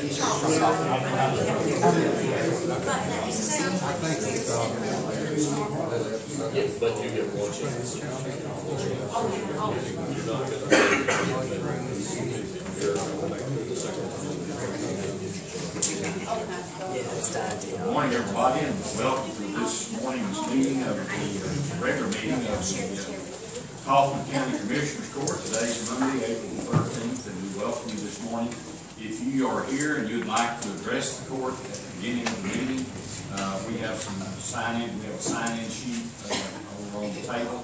Yes, but you get one chance. You're not Good morning, everybody, and welcome to this morning's meeting of the regular meeting of the Kaufman County Commissioners Court. Today is Monday, April 13th, and we welcome you this morning. If you are here and you'd like to address the court at the beginning of the meeting, we have some sign-in. We have a sign-in sheet over on the table,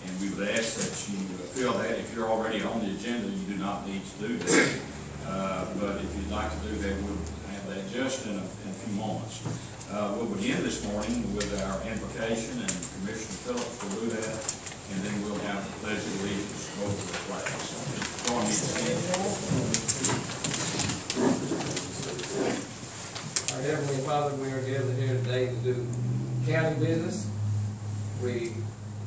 and we would ask that you fill that. If you're already on the agenda, you do not need to do that. But if you'd like to do that, we'll have that just in a few moments. We'll begin this morning with our invocation, and Commissioner Phillips will do that, and then we'll have the pledge of allegiance over the flag. So join me to stand. Our Heavenly Father, we are gathered here today to do county business. We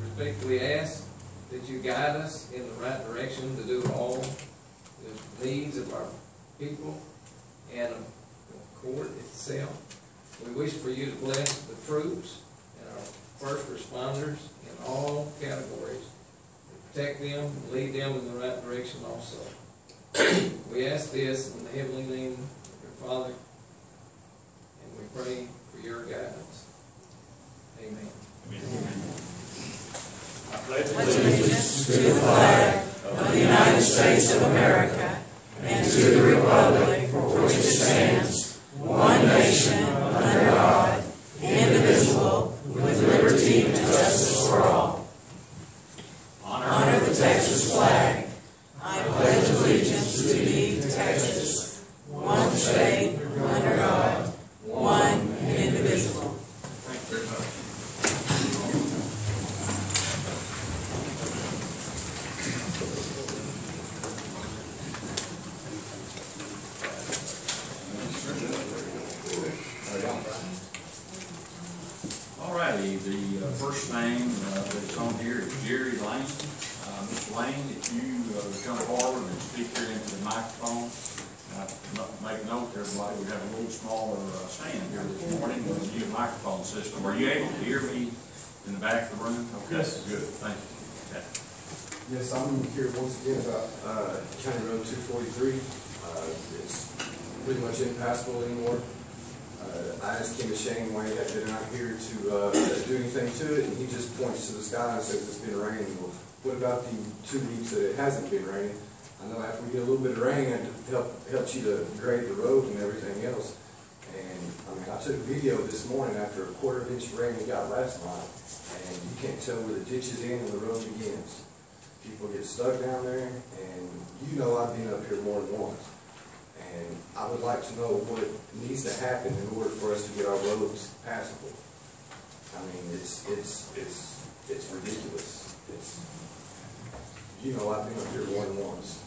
respectfully ask that you guide us in the right direction to do all the needs of our people and of the court itself. We wish for you to bless the troops and our first responders in all categories. Protect them and lead them in the right direction also. We ask this in the heavenly name of your Father, and we pray for your guidance. Amen. Amen. I pledge allegiance to the flag of the United States of America and to the republic for which it stands, one nation, under God, indivisible, with liberty and justice for all. Honor the Texas flag. I pledge allegiance to thee, Texas, one state, under God, one and indivisible. Thank you very much. Alrighty, the first name that's on here is Jerry Lane. Mr. Lane, if you come forward and speak here into the microphone, make note, everybody, we have a little smaller stand here this morning with a new microphone system. Are you able to hear me in the back of the room? Okay, yes. Good, thank you. Okay. Yes, I'm here once again about County Road 243. It's pretty much impassable anymore. I asked King Shane why they're not here to do anything to it, and he just points to the sky and says it's been raining. Well, what about the 2 weeks that it hasn't been raining? I know after we get a little bit of rain, it helps you to grade the road and everything else. And I mean, I took a video this morning after a quarter inch of rain we got last night, and you can't tell where the ditch is in and the road begins. People get stuck down there, and you know I've been up here more than once. And I would like to know what needs to happen in order for us to get our roads passable. I mean, it's ridiculous. You know, I've been up here more than once.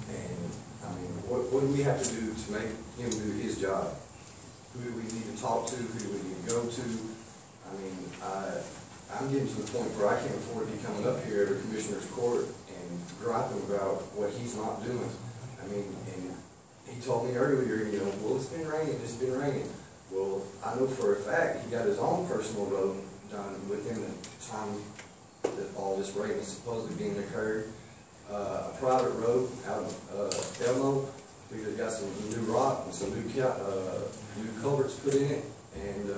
And I mean, what do we have to do to make him do his job? Who do we need to talk to? Who do we need to go to? I mean, I'm getting to the point where I can't afford to be coming up here to Commissioner's Court and griping about what he's not doing. I mean, and he told me earlier, you know, well, it's been raining. Well, I know for a fact he got his own personal road done within the time that all this rain is supposedly being occurred. A private road out of Elmo, we just got some new rock and some new culverts put in it, and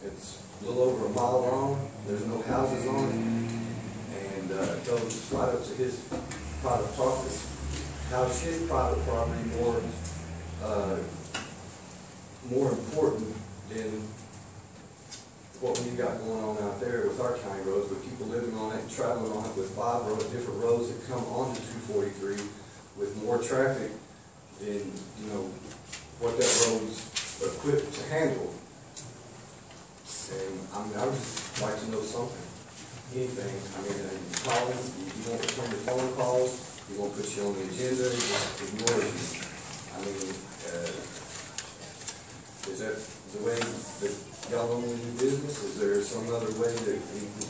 it's a little over a mile long. There's no houses on it, and it goes right up to his private property. How is his private property more important than what we've got going on out there with our county roads, with people living on it and traveling on it, with 5 different roads that come onto 243 with more traffic than, you know, what that road's equipped to handle. And I mean, I would just like to know something, anything. I mean, you call him, you won't return your phone calls. He won't put you on the agenda, he just ignores you. I mean, is that the way that y'all normally do business? Is there some other way that we can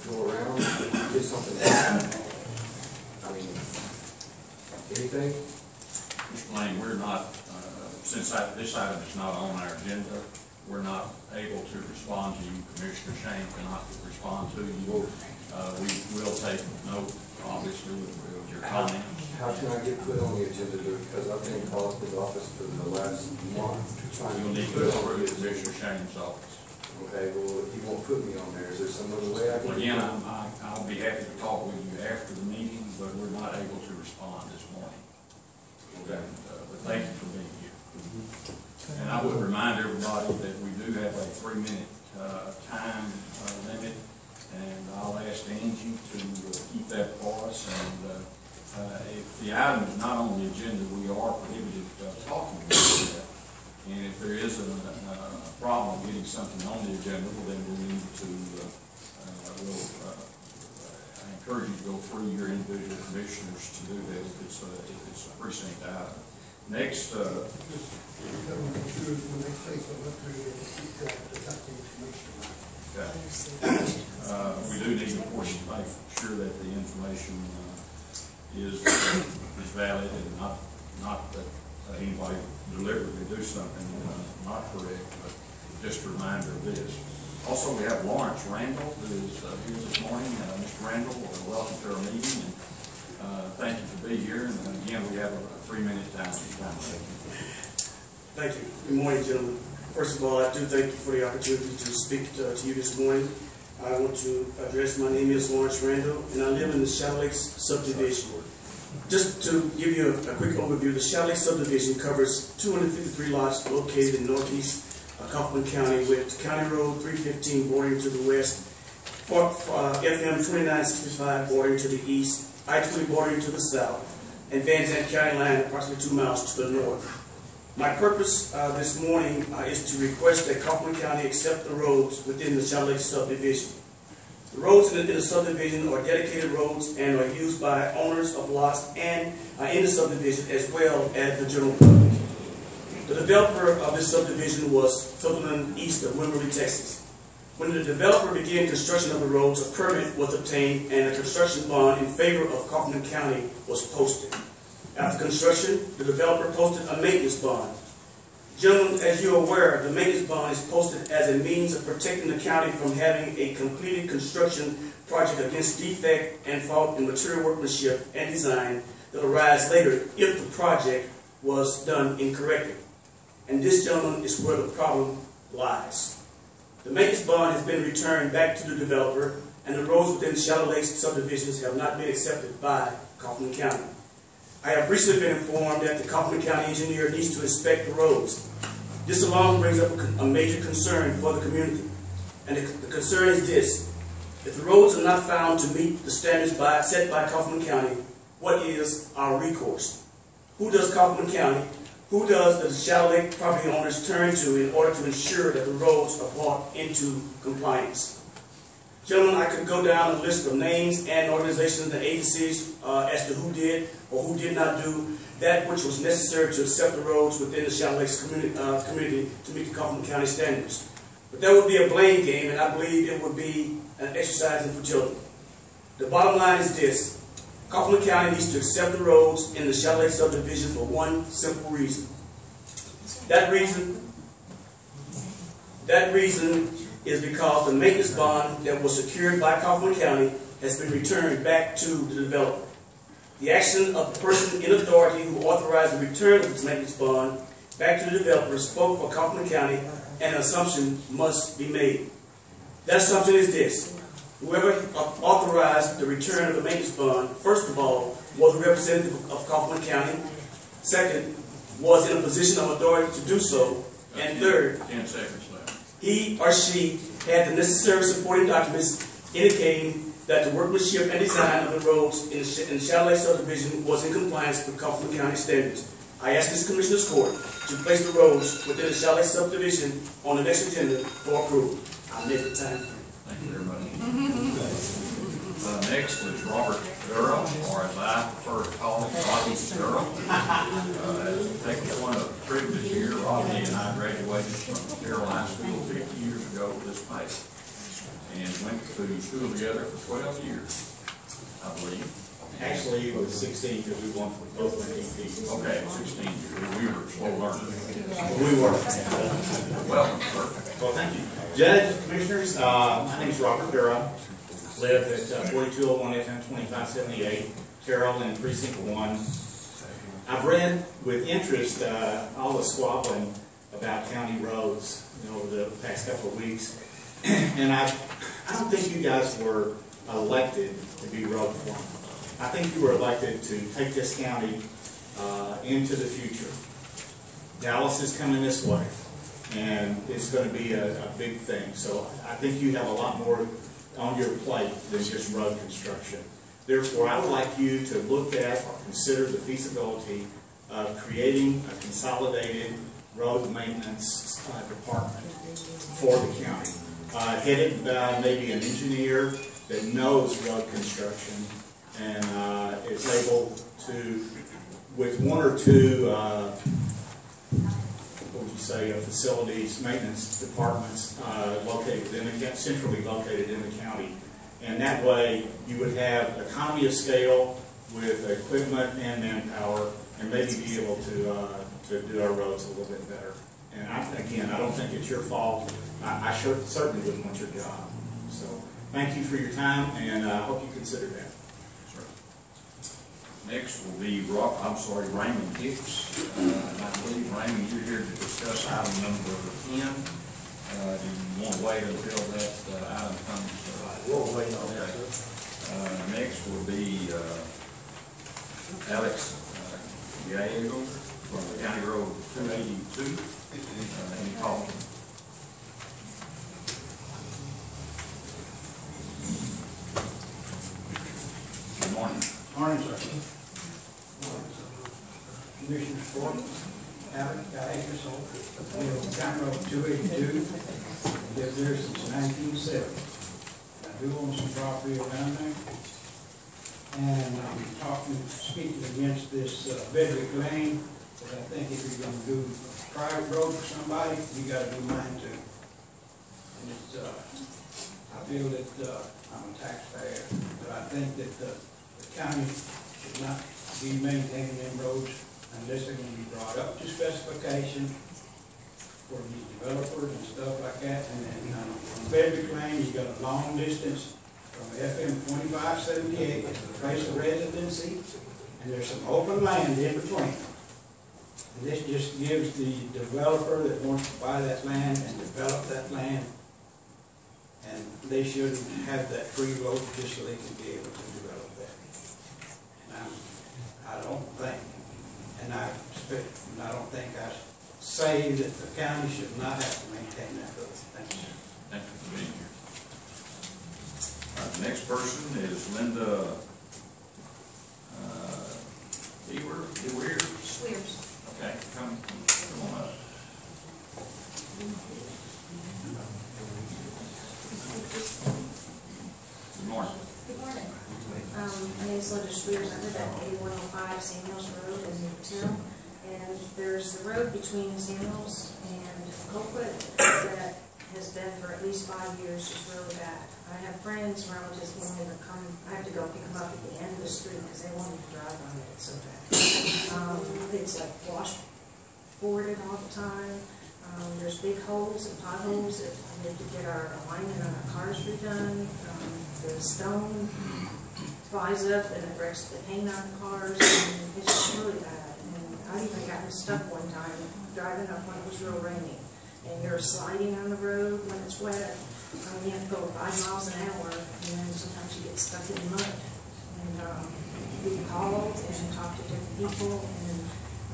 go around and get something done? I mean, anything? Mr. Lane, we're not not, since this item is not on our agenda, we're not able to respond to you. Commissioner Shane cannot respond to you. We will take note, obviously, of your comment. How can I get put on the agenda, because I've been calling his office for the last month trying You'll to need to put go it on through the agenda. Commissioner Shane's office. Okay, well, he won't put me on there. Is there some other way I can? Again, I'll be happy to talk with you after the meeting, but we're not able to respond this morning. Okay. But thank you for being here. And I would remind everybody that we do have a 3-minute time limit, and I'll ask Angie to keep that for us. And if the item is not on the agenda, we are prohibited talking about that. And if there is a problem getting something on the agenda, well, then we need to, I encourage you to go through your individual commissioners to do that if it's a precinct item. Next, we do need, of course, to make sure that the information is valid and not that anybody deliberately do something not correct, but just a reminder of this. Also, we have Lawrence Randall, who is here this morning. Mr. Randall, welcome to our meeting, and thank you for being here. And again, we have a 3-minute time. Thank you. Good morning, gentlemen. First of all, I do thank you for the opportunity to speak to you this morning. I want to address, my name is Lawrence Randall, and I live in the Shadow Lakes subdivision. Just to give you a quick overview, the Shadow Lakes subdivision covers 253 lots located in northeast Kaufman County, with County Road 315 bordering to the west, FM 2965 bordering to the east, I-20 bordering to the south, and Van Zandt County line approximately 2 miles to the north. My purpose this morning is to request that Kaufman County accept the roads within the Shadow Lakes subdivision. The roads in the subdivision are dedicated roads and are used by owners of lots and in the subdivision as well as the general public. The developer of this subdivision was Sutherland East of Wimberley, Texas. When the developer began construction of the roads, a permit was obtained and a construction bond in favor of Kaufman County was posted. After construction, the developer posted a maintenance bond. Gentlemen, as you are aware, the maintenance bond is posted as a means of protecting the county from having a completed construction project against defect and fault in material workmanship and design that arise later if the project was done incorrectly. And this, gentlemen, is where the problem lies. The maintenance bond has been returned back to the developer, and the roads within the Shadow Lakes subdivisions have not been accepted by Kaufman County. I have recently been informed that the Kaufman County engineer needs to inspect the roads. This alone brings up a major concern for the community. And the concern is this: if the roads are not found to meet the standards set by Kaufman County, what is our recourse? Who does Kaufman County, who does the Shadow Lake property owners turn to in order to ensure that the roads are brought into compliance? Gentlemen, I could go down a list of names and organizations and agencies as to who did or who did not do that which was necessary to accept the roads within the Shadow Lakes community to meet the Kaufman County standards. But that would be a blame game, and I believe it would be an exercise in futility. The bottom line is this: Kaufman County needs to accept the roads in the Shadow Lakes subdivision for one simple reason. That reason is because the maintenance bond that was secured by Kaufman County has been returned back to the developer. The action of the person in authority who authorized the return of this maintenance bond back to the developer spoke for Kaufman County, and an assumption must be made. That assumption is this: whoever authorized the return of the maintenance bond, first of all, was a representative of Kaufman County, second, was in a position of authority to do so, and third, 10 seconds left. He or she had the necessary supporting documents indicating that the workmanship and design of the roads in the Shadow Lakes subdivision was in compliance with Kaufman County standards. I ask this Commissioner's Court to place the roads within the Shadow Lakes subdivision on the next agenda for approval. I'll make the time. Thank you very much. Next is Robert Durham, or as I prefer to call him, Robbie Durham. Take one of the privilege here. Robbie and I graduated from Carroll High School 50 years ago this May, and went to school together for 12 years, I believe. Actually, it was 16 because we both went 18. Okay, 16 years. We were Well learned. We were. Welcome, sir. Well, thank you. Judge, Commissioners, my name is Robert Durham. Live at 4201 FM 2578, Carroll in Precinct 1. I've read with interest all the squabbling about county roads over the past couple of weeks. And I don't think you guys were elected to be road foreman. I think you were elected to take this county into the future. Dallas is coming this way, and it's going to be a big thing. So I think you have a lot more on your plate than just road construction. Therefore, I would like you to look at or consider the feasibility of creating a consolidated road maintenance department for the county, headed by maybe an engineer that knows road construction and is able to, with one or two, what would you say, facilities, maintenance departments located within the, centrally located in the county. And that way you would have economy of scale with equipment and manpower, and maybe be able to do our roads a little bit better. And again, I don't think it's your fault. I certainly wouldn't want your job. So thank you for your time, and I hope you consider that. Sure. Next will be Raymond Hicks. I believe, Raymond, you're here to discuss item number 10. Do you want to wait until that item comes? We'll wait on that. Next will be Alex Gallego from County Road 282 in Kaufman. Good morning. Morning, sir. Commissioner Sport, Alex Gallego, County Road 282. Lived there since 1970. I do own some property around there. And I'm speaking against this Bedrick Lane, but I think if you're going to do a private road for somebody, you got to do mine too. And it's, I feel that I'm a taxpayer, but I think that the county should not be maintaining them roads unless they're going to be brought up to specification for these developers and stuff like that. And then on Bedrick Lane, you got a long distance from FM 2578 to the place of residency, and there's some open land in between. And this just gives the developer that wants to buy that land and develop that land, and they shouldn't have that free road just so they can be able to develop that. And I don't think, and I don't think I say that the county should not have to maintain that road. Thank you, sir. Thank you for being here. The next person is Linda Schweers. Okay, come on up. Good morning. Good morning. My name is Linda Schweers. I live at 8105 Samuels Road in Newtown. And there's the road between Samuels and Colquitt that has been for at least 5 years just really bad. I have friends, relatives wanting to come. I have to go pick them up at the end of the street because they want me to drive on it. It's so bad. It's like washboarded all the time. There's big holes and potholes that we have to get our alignment on our cars redone. The stone flies up and it breaks the paint on the cars. And it's just really bad. And I even got stuck one time driving up when it was real rainy. And you're sliding on the road when it's wet. You have to go 5 miles an hour, and then sometimes you get stuck in the mud. And we called and talked to different people, and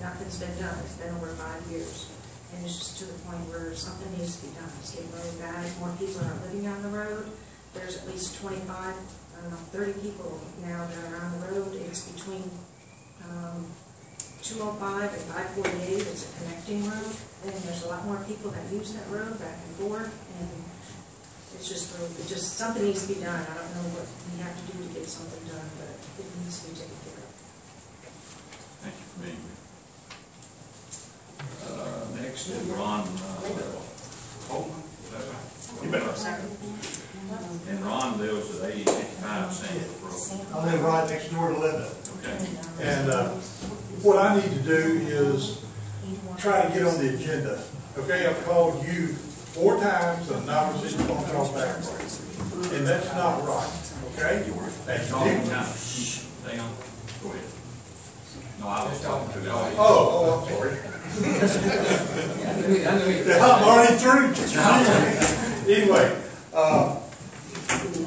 nothing's been done. It's been over 5 years. And it's just to the point where something needs to be done. It's getting really bad. More people are living on the road. There's at least 25, 30 people now that are on the road. It's between 205 and 548. It's a connecting road. And there's a lot more people that use that road back and forth. And it's just something needs to be done. I don't know what we have to do to get something done, but it needs to be taken care of. Thank you for being here. Next is Ron Kaufman. Is that right? You better. And Ron lives at 8055 Samuel Road. I live right next door to Linda. Okay. And what I need to do is try to get on the agenda. Okay, I've called you 4 times and not received a phone call back. And that's not right, okay? That's Hang on, go ahead. No, I was talking to the audience. Oh, I'm sorry. I knew you. I'm already through. Anyway,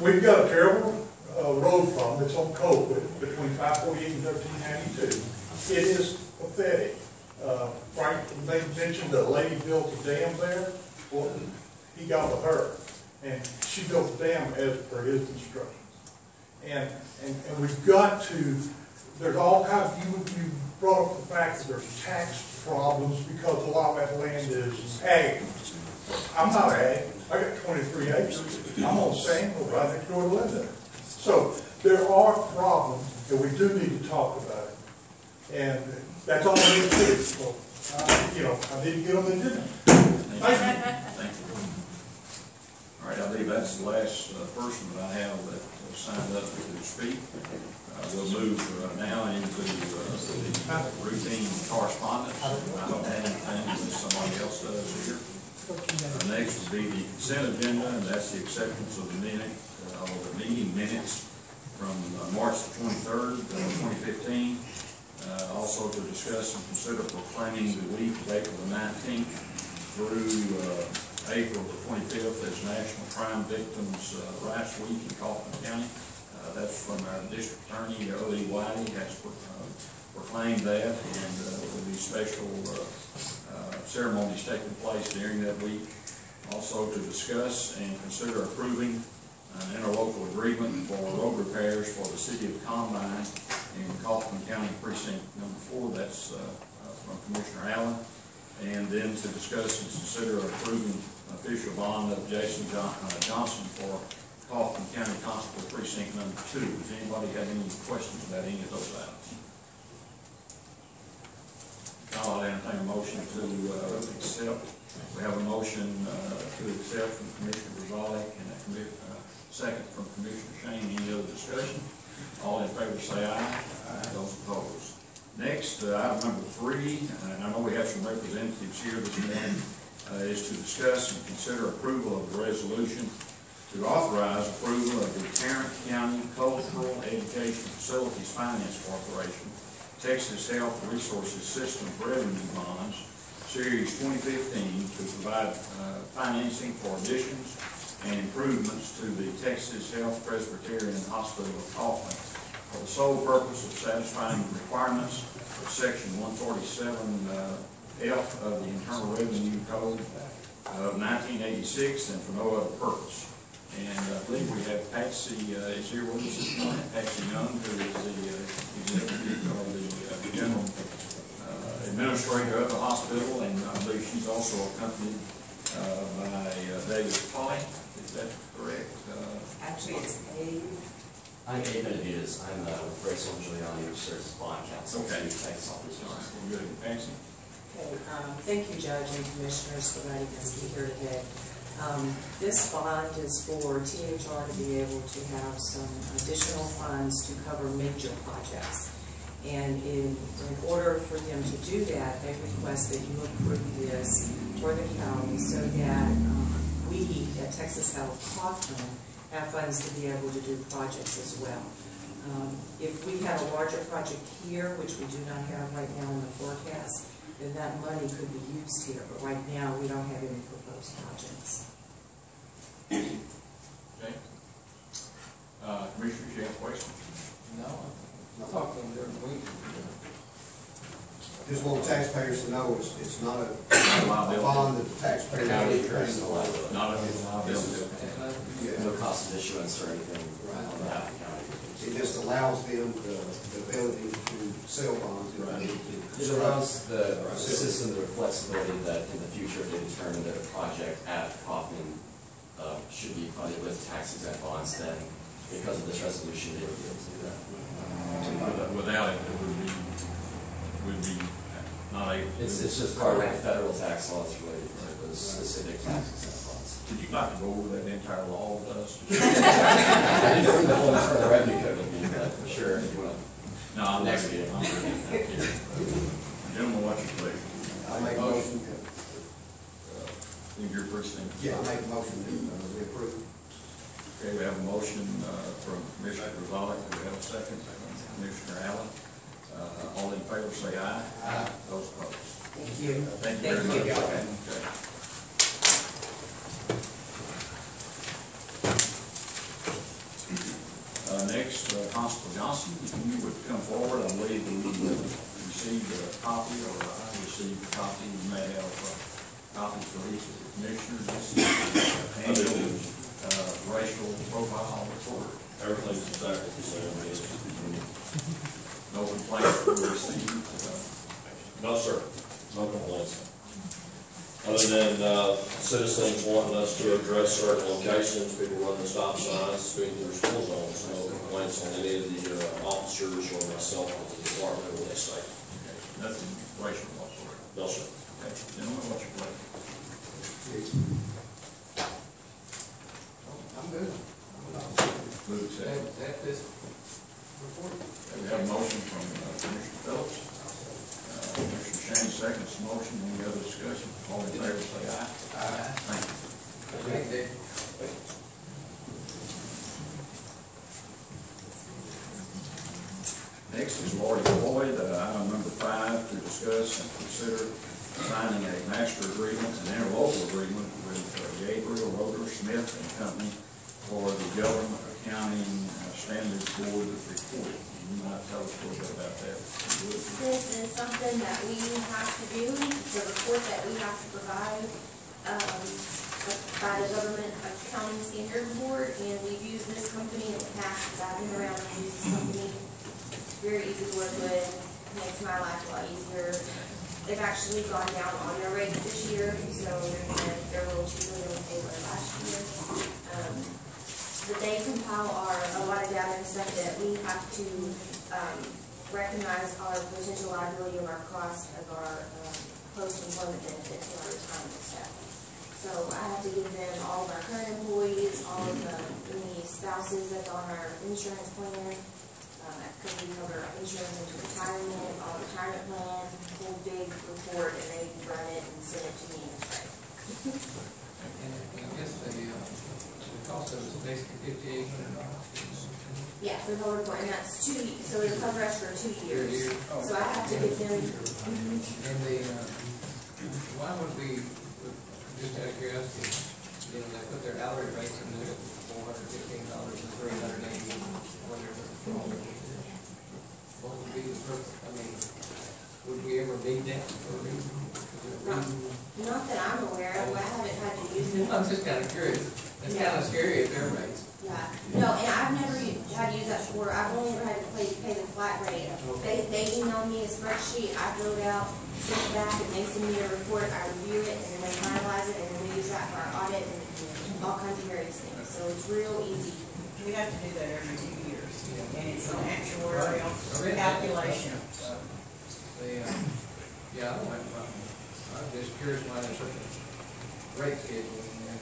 we've got a terrible road problem that's on Copeland between 548 and 1392. It is pathetic. Frank, they mentioned the lady built a dam there. Well, he got with her, and she built the dam as per his instructions. And we've got to, there's all kinds, you brought up the fact that there's tax problems because a lot of that land is ag. I'm not ag, I got 23 acres. I'm on Samuel right next door to Linda. So there are problems, and we do need to talk about it. And that's all I need to do. So, I need to get on the agenda. Thank you. All right, I believe that's the last person that I have that signed up to speak. We'll move now into the routine correspondence. I don't have anything unless somebody else does here. Next will be the consent agenda, and that's the acceptance of the meeting minutes from March the 23rd, 2015. Also to discuss and consider proclaiming the week of April the 19th through April the 25th as National Crime Victims' Rights Week in Kaufman County. That's from our district attorney, Early Whitey, has proclaimed that, and there will be special ceremonies taking place during that week. Also to discuss and consider approving an interlocal agreement for road repairs for the city of Kaufman in Kaufman County Precinct number 4. That's from Commissioner Allen. And then to discuss and consider approving official bond of Jason Johnson for Kaufman County Constable Precinct number 2. Does anybody have any questions about any of those items? I'll entertain a motion to accept. We have a motion to accept from Commissioner Rosali and a second from Commissioner Shane. Any other discussion? All in favor say aye. Those opposed. Next, item number 3, and I know we have some representatives here this morning, is to discuss and consider approval of the resolution to authorize approval of the Tarrant County Cultural Education Facilities Finance Corporation Texas Health Resources System Revenue Bonds, Series 2015, to provide financing for additions and improvements to the Texas Health Presbyterian Hospital of Kaufman for the sole purpose of satisfying the requirements of Section 147F of the Internal Revenue Code of 1986 and for no other purpose. And I believe we have Patsy is here with us this morning. Patsy Young, who is the executive or the general administrator of the hospital, and I believe she's also accompanied by David Polly. Is that correct? Actually, it's Abe. I'm Abe Benavides. I'm with Rachel Giuliani, who serves as bond counsel. Okay. Texas Health Resources. Well, good. Patsy. Okay. Thank you, Judge and Commissioners, for letting us be here today. This bond is for THR to be able to have some additional funds to cover major projects. And in order for them to do that, they request that you approve this for the county so that we at Texas Health Kaufman have funds to be able to do projects as well. If we had a larger project here, which we do not have right now in the forecast, then that money could be used here. But right now, we don't have any proposed projects. Okay. Commissioners, you have questions? No, I talked to them during the week. Just want taxpayers to know it's not a liability. bond that the taxpayer is paying. Not a liability. No cost of issuance or anything on behalf of the county. It just allows them the ability to sell bonds if they need to. It allows the system the flexibility that in the future if they determine that a project at Kaufman should be funded with tax-exempt bonds, then because of this resolution, they would be able to do that. Without it, it would be not able to. It's just part of the federal tax laws related to those specific tax-exempt bonds. Would you like to go over that entire law with us? I didn't know the whole internal revenue code would be, but for sure, if you want. No, I'm Next meeting. meeting. Gentlemen, what's your pleasure? I make a motion. In your precinct. Yeah, I make a motion to we approve. Okay, we have a motion from Commissioner Rosales. Do we have a second? Commissioner Allen. All in favor say aye. Aye. Those opposed. Thank you. Thank you very much. Okay. Next, Constable Johnson, if you would come forward, I believe we received a copy, or I received a copy. You may have copies for each of the commissioners. This is annual racial profile report. Everything's exactly the same. No complaints were received. No, sir. No complaints. Other than citizens wanting us to address certain locations, people running stop signs, speeding through school zones, no complaints on any of the officers or myself or the department or the state. Nothing racial whatsoever. No, sir. Okay, gentlemen, what's your pleasure? I'm good. Move to second. That this report. We have a motion from Commissioner Phillips. Commissioner Shane seconds the motion. Any other discussion? All in favor say aye. Aye. Thank you. Thank you. Next is Lori Boyd, item number 5, to discuss and consider signing a master agreement, an interlocal agreement with Gabriel Roeder Smith and Company for the Government Accounting Standards Board reporting. You might tell us a little bit about that. This is something that we have to do. It's a report that we have to provide by the Government Accounting Standards Board, and we've used this company in the past because I've been around and used this company. Very easy to work with, makes my life a lot easier. They've actually gone down on their rates this year, so they're a little cheaper than they were last year. But they compile a lot of data and stuff that we have to recognize our potential liability of our cost of our post-employment benefits and our retirement stuff. So I have to give them all of our current employees, all of any spouses that's on our insurance plan, because we cover insurance into retirement, all retirement plans, whole big report, and they run it and send it to me and it's right. And I guess the cost of it is basically $5,800. Yeah, for the whole report, and that's 2 years, so it'll cover us for 2 years. Oh. So I have to give them, And why would we, just out of curiosity, they put their hourly rates in there at $415 and $380, whatever. What would be the purpose? I mean, would we ever need that for a reason? not that I'm aware of, I haven't had to use them. I'm just kind of curious. It's kind of scary at their rates. Yeah, no, and I've never had to use that before. I've only ever had to pay the flat rate. They email me a spreadsheet, I fill it out, send it back, and they send me a report, I review it, and then they finalize it, and then we use that for our audit and all kinds of various things. So it's real easy. We have to do that every 2 years, and it's an actuarial calculation. Yeah, I don't have a problem. I'm just curious why there's such a rate schedule in there.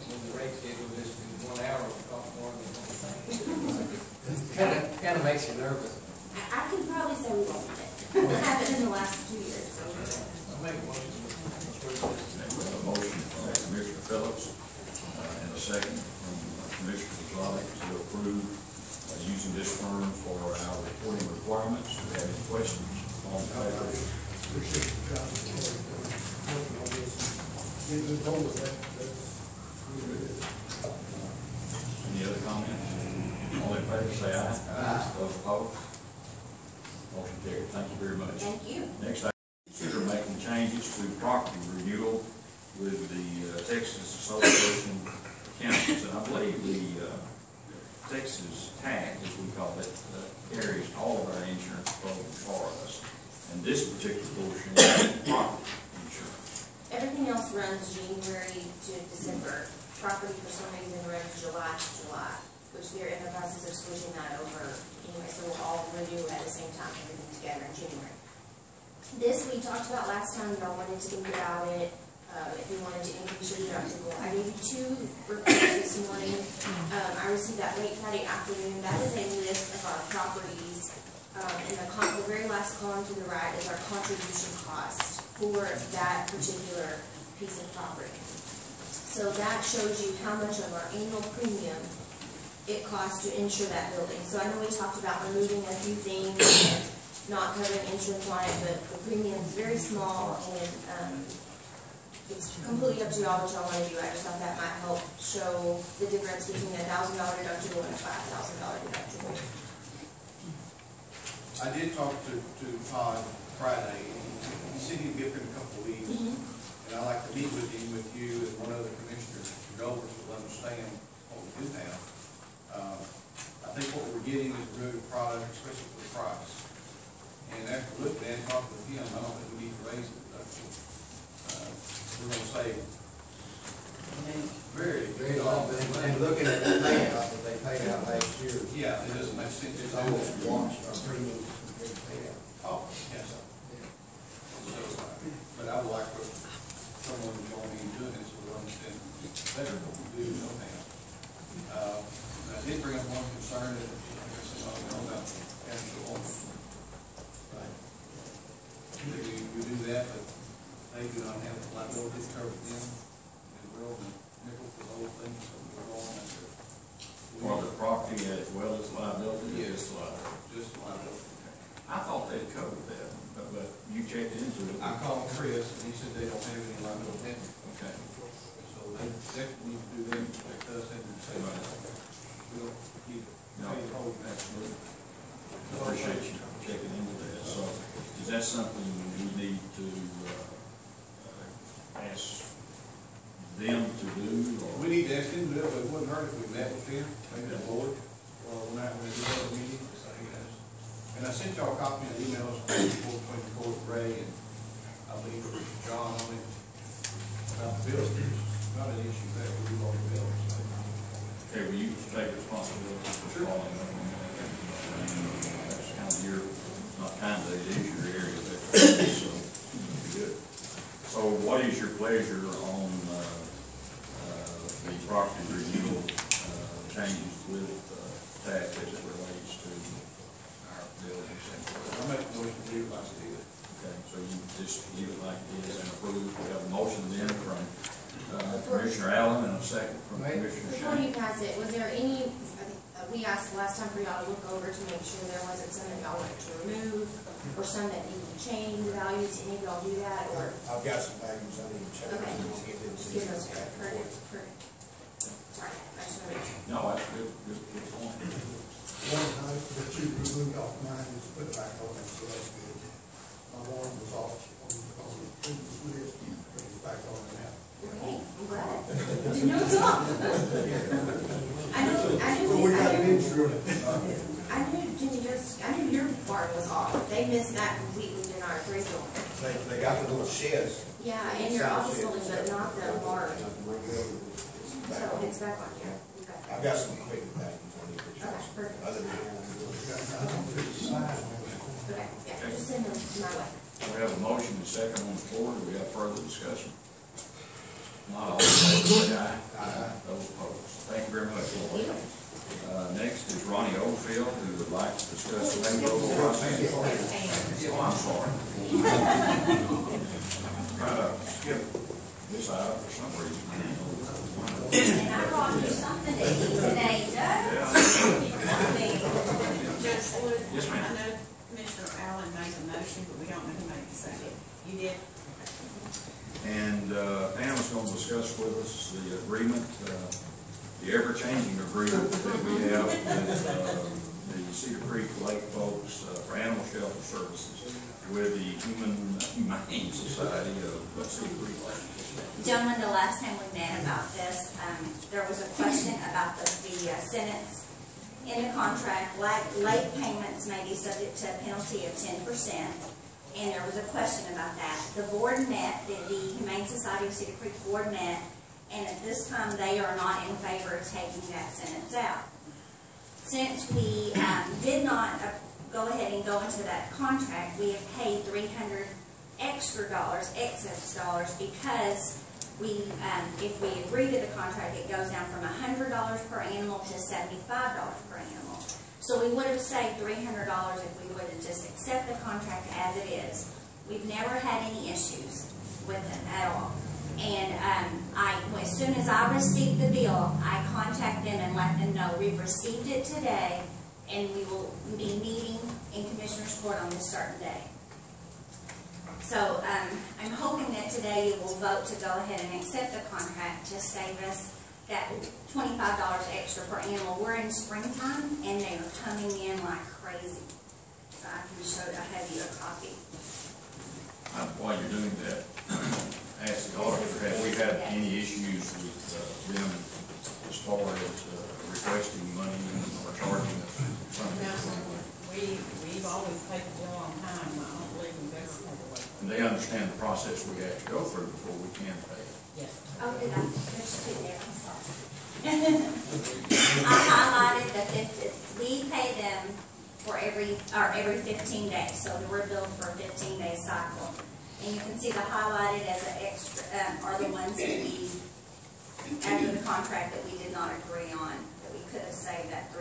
When the rate schedule just in 1 hour would cost more than one thing. Kind of makes you nervous. I can probably say we won't need it. I haven't in the last 2 years, so. I'll make a motion. We have a motion from Commissioner Phillips and a second from Commissioner Rosales to approve using this firm for our reporting requirements. Do we have any questions? All in favor? Any other comments? All in favor say aye. Aye. Those opposed? Motion carried. Thank you very much. Thank you. Next item, consider making changes to property renewal with the Texas Association of Accountants. And I believe the Texas TAC, as we call it, carries all of our insurance programs for us. And this particular portion is property insurance. Everything else runs January to December. Property for some reason runs July to July, which they're in the process of switching that over anyway, so we'll all renew at the same time, everything together in January. This we talked about last time, y'all wanted to think about it, if you wanted to increase your deductible. I gave you 2 reports this morning. I received that late Friday afternoon. That is a list of our properties, and the very last column to the right is our contribution cost. for that particular piece of property. So that shows you how much of our annual premium it costs to insure that building. So I know we talked about removing a few things and not covering insurance on it, but the premium is very small, and it's completely up to y'all what y'all want to do. I just thought that might help show the difference between a $1,000 deductible and a $5,000 deductible. I did talk to Todd Friday, and he said he'd give him a couple of weeks. And I'd like to meet with him, with you, and one other commissioner to go over to understand what we do have. I think what we're getting is a really good product, especially for the price. And after looking at it, talking with him, I don't think we need to raise the deductible. We're gonna save very, very long. And looking at the payout that they paid out last year, Yeah, it doesn't make sense. it's almost washed our premiums compared to payout. Oh, yes. So, but I would like for someone to join me in doing this, so we'll understand better what we do, know now. I did bring up one concern that, like I said, I don't know about having to own. Right. We do that, but they do not have liability covered them, and will, and nickel for the whole thing, so we're all on that. For the property as well as liability? Yes. Just liability. Just liability. I thought they'd covered that, but you checked into it. I called Chris, and he said they don't have any liability. Okay. So they definitely need to do them, protect us, and say, we don't keep paying hold back. I appreciate you checking into that. So is that something we need to ask them to do? Or? We need to ask them to do it, but it wouldn't hurt if we met with them, maybe the board, or when I do another meeting, to say, yes. And I sent y'all a copy of the emails between the court, Ray, and I believe it was John on it, about the bills. There's not an issue there, we do all the bills. So. Okay, will you take responsibility for following up on that? That's kind of your, not kind of, it is your area there. So, good. So what is your pleasure on the property renewal changes with tax as it relates to our buildings? I make a motion to leave it like it is. Okay, so you just leave it like it is and approve. We have a motion then from Commissioner Allen and a second from Commissioner Before Shane. you pass it, was there any, we asked last time for y'all to look over to make sure there wasn't some that y'all wanted to remove, or some that needed to change the values, any of y'all do that, or? I've got some values I need to check. Okay. Just Give those back. Perfect. Sorry, I just want to make sure. No, that's good point. One night that you removed off mine is put back on it, so that's good. My one was off on the previous list, put it back on it now. Okay, I'm glad. Didn't know it was off. So we got an insurance. I knew your part was off. They missed that completely in our appraisal. They got the little sheds. Yeah, and your office building, but not the barn. So it's back on here. Okay. I've got some quick values on the Okay, perfect. other than Okay, yeah, just send them my way. We have a motion and second on the floor. Do we have further discussion? Not all in favor, say aye. Aye. Those opposed. Thank you very much. Next is Ronnie Oldfield, who would like to discuss the payroll process. Oh, I'm sorry. Trying to skip this item for some reason. And I brought you something to eat today, Joe. Judge Wood, Yes, ma'am. I know Commissioner Allen made a motion, but we don't know who made the second. You did? And Pam is going to discuss with us the agreement, the ever-changing agreement that we have with the Cedar Creek Lake folks for animal shelter services with the Humane Society of Cedar Creek Lake. Gentlemen, the last time we met about this, there was a question about the sentence in the contract, late payments may be subject to a penalty of 10%, and there was a question about that. The board met, the Humane Society of Cedar Creek board met, and at this time they are not in favor of taking that sentence out. Since we did not go ahead and go into that contract, we have paid $300 extra dollars, excess dollars, because we, if we agree to the contract, it goes down from $100 per animal to $75 per animal. So we would have saved $300 if we would have just accepted the contract as it is. We've never had any issues with them at all. And as soon as I received the bill, I contact them and let them know we've received it today, and we will be meeting in Commissioners Court on this certain day. So I'm hoping that today you will vote to go ahead and accept the contract to save us that $25 extra per animal. We're in springtime, and they are coming in like crazy. So I can show you, I have you a copy. While you're doing that, ask the auditor, have we had any issues with them as far as requesting money or charging us something? We've always paid the bill on time. I don't believe we've ever paid away. And they understand the process we have to go through before we can pay it. Yes. Oh, did I? There's two there, I'm sorry. I highlighted that we pay them for every 15 days, so we're billed for a 15-day cycle. And you can see the highlighted as an extra, are the ones that we, after the contract that we did not agree on, that we could have saved that $300.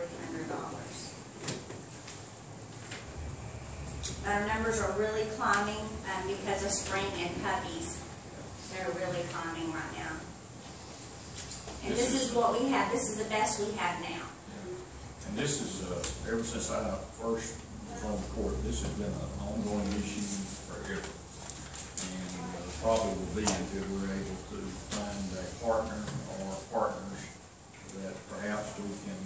Our numbers are really climbing because of spring and puppies. They're really climbing right now. And this is what we have. This is the best we have now. And this is, ever since I first was on the court, this has been an ongoing issue forever. And probably will be until we're able to find a partner or partners that perhaps we can,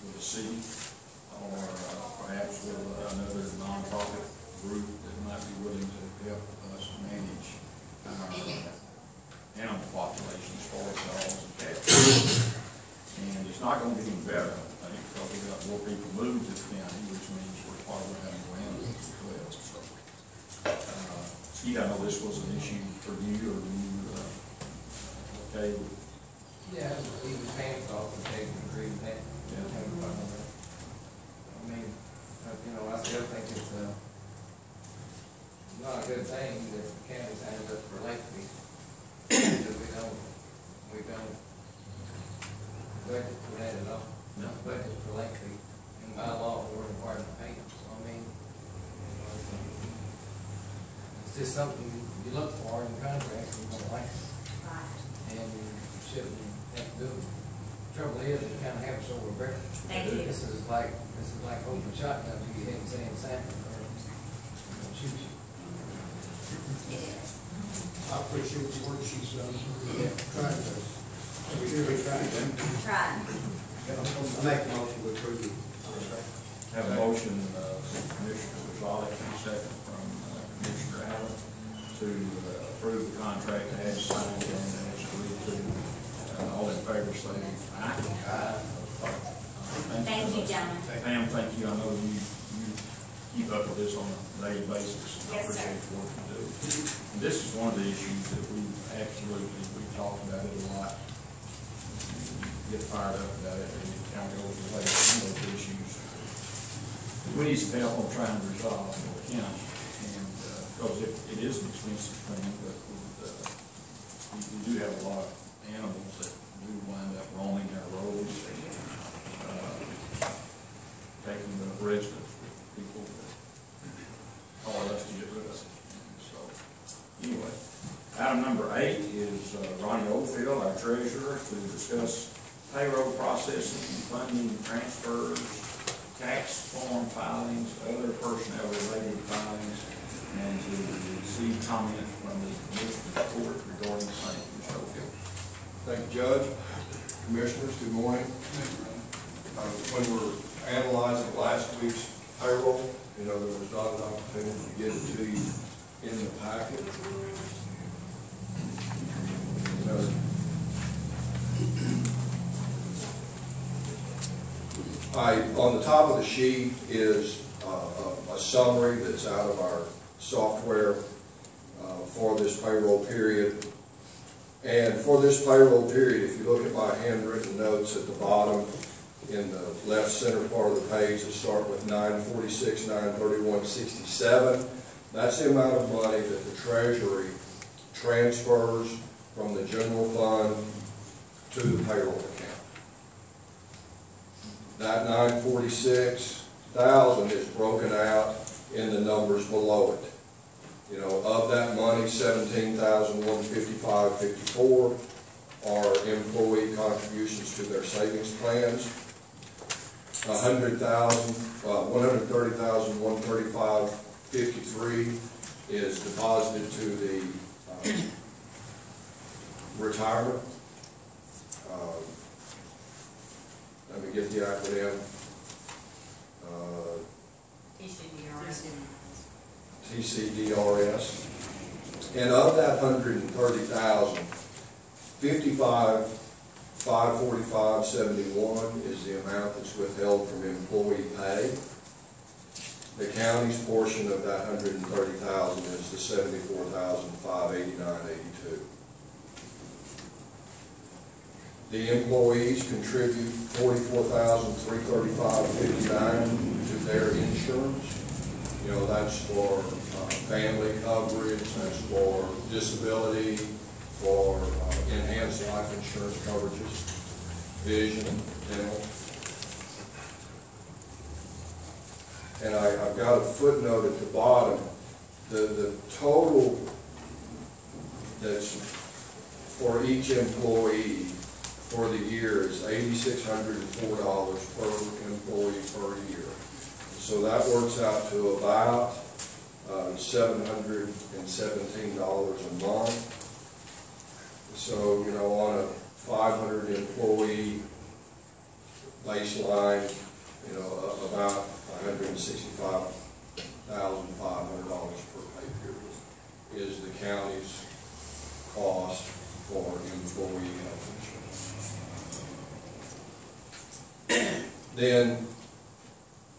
with the city, or perhaps with another nonprofit group that might be willing to help us manage our animal population as far as dogs and cats. And it's not going to get any better, I think, because we've got more people moving to the county, which means we're probably having more animals as well. So, Steve, I know this was an issue for you, or you okay with? Yeah, even pants off and take and agree with that. Yeah. I mean, I still think it's not a good thing that the county signs up for late fees. Because we don't budget for that at all. No. Budget for late fee. And by law, we're required to pay them. So I mean, it's just something you look for in the contract and you don't like it. Right. And you shouldn't have to do it. Trouble is, you kind of have us over record. Thank you. This is like open shotgun, you hit and saying something, or they'll shoot you. It is. I appreciate the work she's done. Yeah. Trying to, we really trying to. Right. I make a motion to approve the contract. Have a motion, Commissioner Gonzalez, and a second from Commissioner Allen to approve the contract as signed and as agreed to. All in favor, say aye. Aye. Thank you, gentlemen. Pam, thank you. I know you keep up with this on a daily basis. I Yes, sir. appreciate the work you do. And this is one of the issues that we've talked about it a lot. Get fired up about it, and it kind of goes away. Some of those issues we need some help on trying to resolve for the county. And because it is an expensive thing, but we do have a lot of animals that do wind up roaming our roads and taking the residents with people that call us to get rid of it. And so, anyway, item number 8 is Ronnie Oldfield, our treasurer, to discuss payroll processing, funding, transfers, tax form filings, other personnel-related filings, and to receive comment from the Commissioner's Court regarding the same. Mr. Oldfield. Thank you, Judge. Commissioners, good morning. When we're analyzing last week's payroll, there was not an opportunity to get it to you in the packet. On the top of the sheet is a summary that's out of our software for this payroll period. And for this payroll period, if you look at my handwritten notes at the bottom, in the left center part of the page, it starts with 946, 931.67. That's the amount of money that the Treasury transfers from the general fund to the payroll account. That 946,000 is broken out in the numbers below it. You know, of that money, $17,155.54 are employee contributions to their savings plans. $130,135.53 is deposited to the retirement. Let me get the acronym. TCDRS. And of that 130,000, 545.71 is the amount that's withheld from employee pay. The county's portion of that 130,000 is the 74,589.82. The employees contribute 44,335.59 to their insurance. You know, that's for family coverage, that's for disability, for enhanced life insurance coverages, vision, dental. And I've got a footnote at the bottom. The total that's for each employee for the year is $8,604 per employee per year. So that works out to about $717 a month. So, you know, on a 500 employee baseline, you know, about $165,500 per pay period is the county's cost for employee health insurance. Then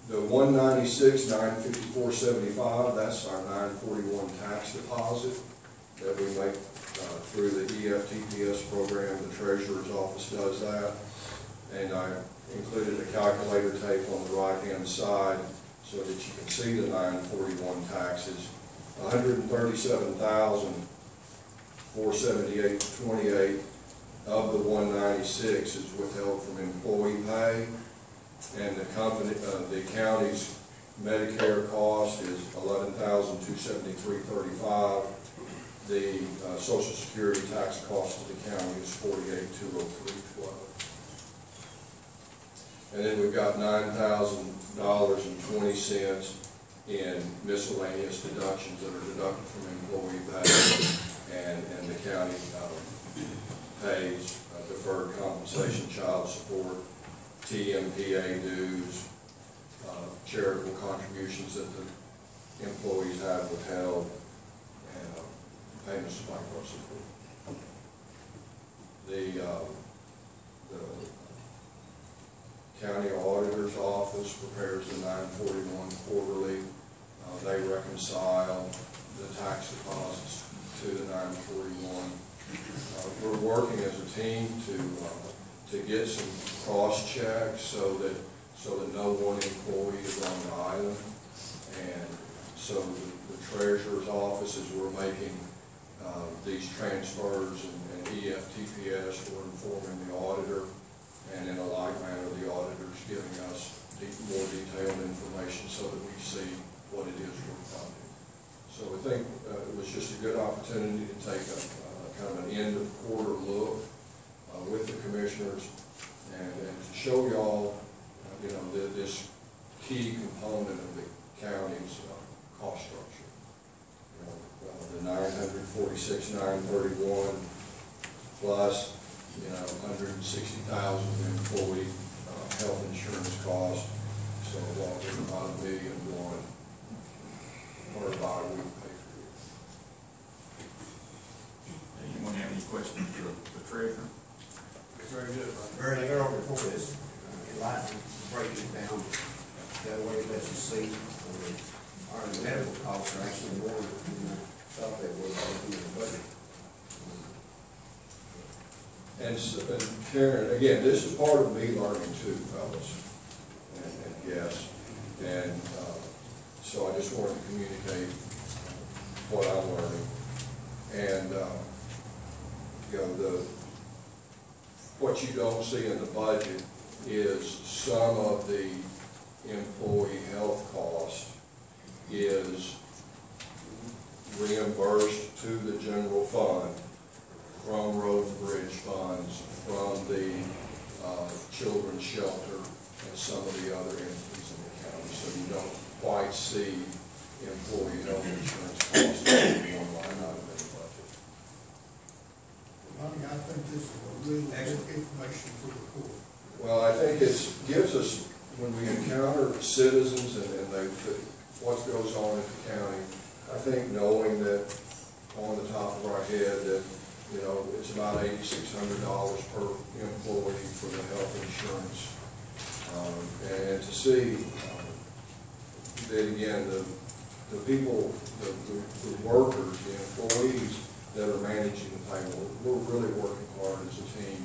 the $196,954.75, that's our 941 tax deposit that we make through the EFTPS program. The Treasurer's Office does that. And I included a calculator tape on the right-hand side so that you can see the 941 taxes. $137,478.28 of the 196 is withheld from employee pay. And the county's Medicare cost is $11,273.35. The Social Security tax cost to the county is $48,203.12. And then we've got $9,000.20 in miscellaneous deductions that are deducted from employee pay, and the county pays deferred compensation, child support, TMPA dues, charitable contributions that the employees have withheld, and payments to bankruptcy support. The county auditor's office prepares the 941 quarterly. They reconcile the tax deposits to the 941. We're working as a team to get some cross checks so that no one employee is on the island. And so the Treasurer's Office, as we're making these transfers and EFTPS, we're informing the auditor, and in a like manner, the auditor's giving us more detailed information so that we see what it is we're funding. So we think it was just a good opportunity to take a kind of an end of quarter look with the commissioners and to show y'all, you know, this key component of the county's cost structure. You know, the 946,931 plus, you know, 160,000 employee health insurance cost. So about $1.1 million per bi-week pay period. Anyone have any questions for the treasurer? Very good. Very thorough report. This like to break it down that way, let you see our medical costs are actually more than I thought they were in the budget. And Karen, again, this is part of me learning too, fellas, and yes, and so I just wanted to communicate what I'm learning. And you know, what you don't see in the budget is some of the employee health cost is reimbursed to the general fund from road and bridge funds, from the children's shelter, and some of the other entities in the county. So you don't quite see employee health insurance costs in one line item in the budget. I think this is a really good information for the court. Well, I think it gives us, when we encounter citizens and what goes on in the county, I think knowing that on the top of our head that, you know, it's about $8,600 per employee for the health insurance. And to see that again, the people, the workers, the employees that are managing the payroll, we're really working hard as a team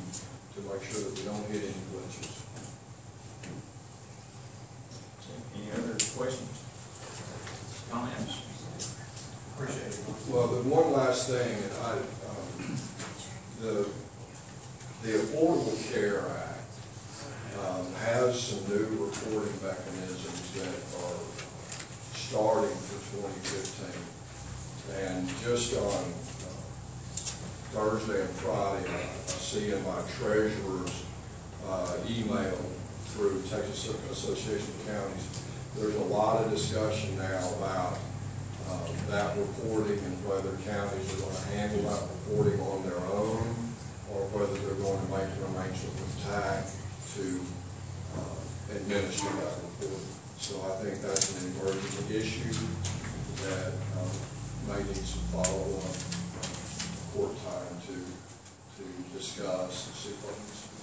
to make sure that we don't hit any glitches. Any other questions? Comments? Appreciate it. Well, the one last thing, and the Affordable Care Act has some new reporting mechanisms that are starting for 2015. And just on Thursday and Friday, I see in my treasurer's email through Texas Association of Counties, there's a lot of discussion now about that reporting and whether counties are going to handle that reporting on their own or whether they're going to make an arrangement with TAC to administer that reporting. So I think that's an emerging issue that may need some follow-up court time to discuss and see what needs to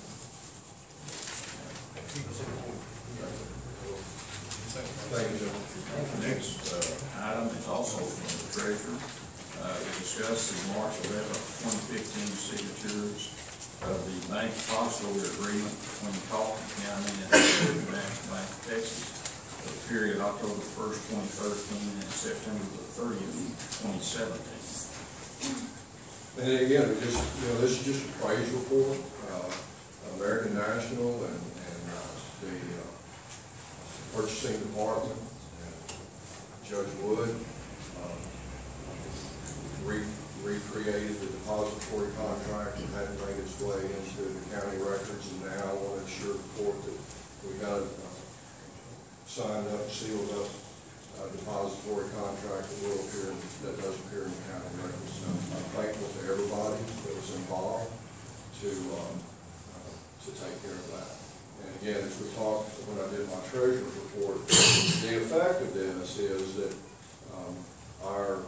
be done. Thank you, Jim. The next item is also from the treasurer. We discussed the March 11th, 2015 signatures of the bank depository agreement between Kaufman County and the National Bank of Texas for the period October 1st, 2013 and September the 30th, 2017. And again, this is just a praise report. American National and the purchasing department, Judge Wood recreated the depository contract and had it made its way into the county records, and now I want to assure the court that we got signed up, sealed up depository contract that does appear in the county records. So I'm thankful to everybody that was involved to take care of that. And again, as we talked when I did my treasurer's report, the effect of this is that our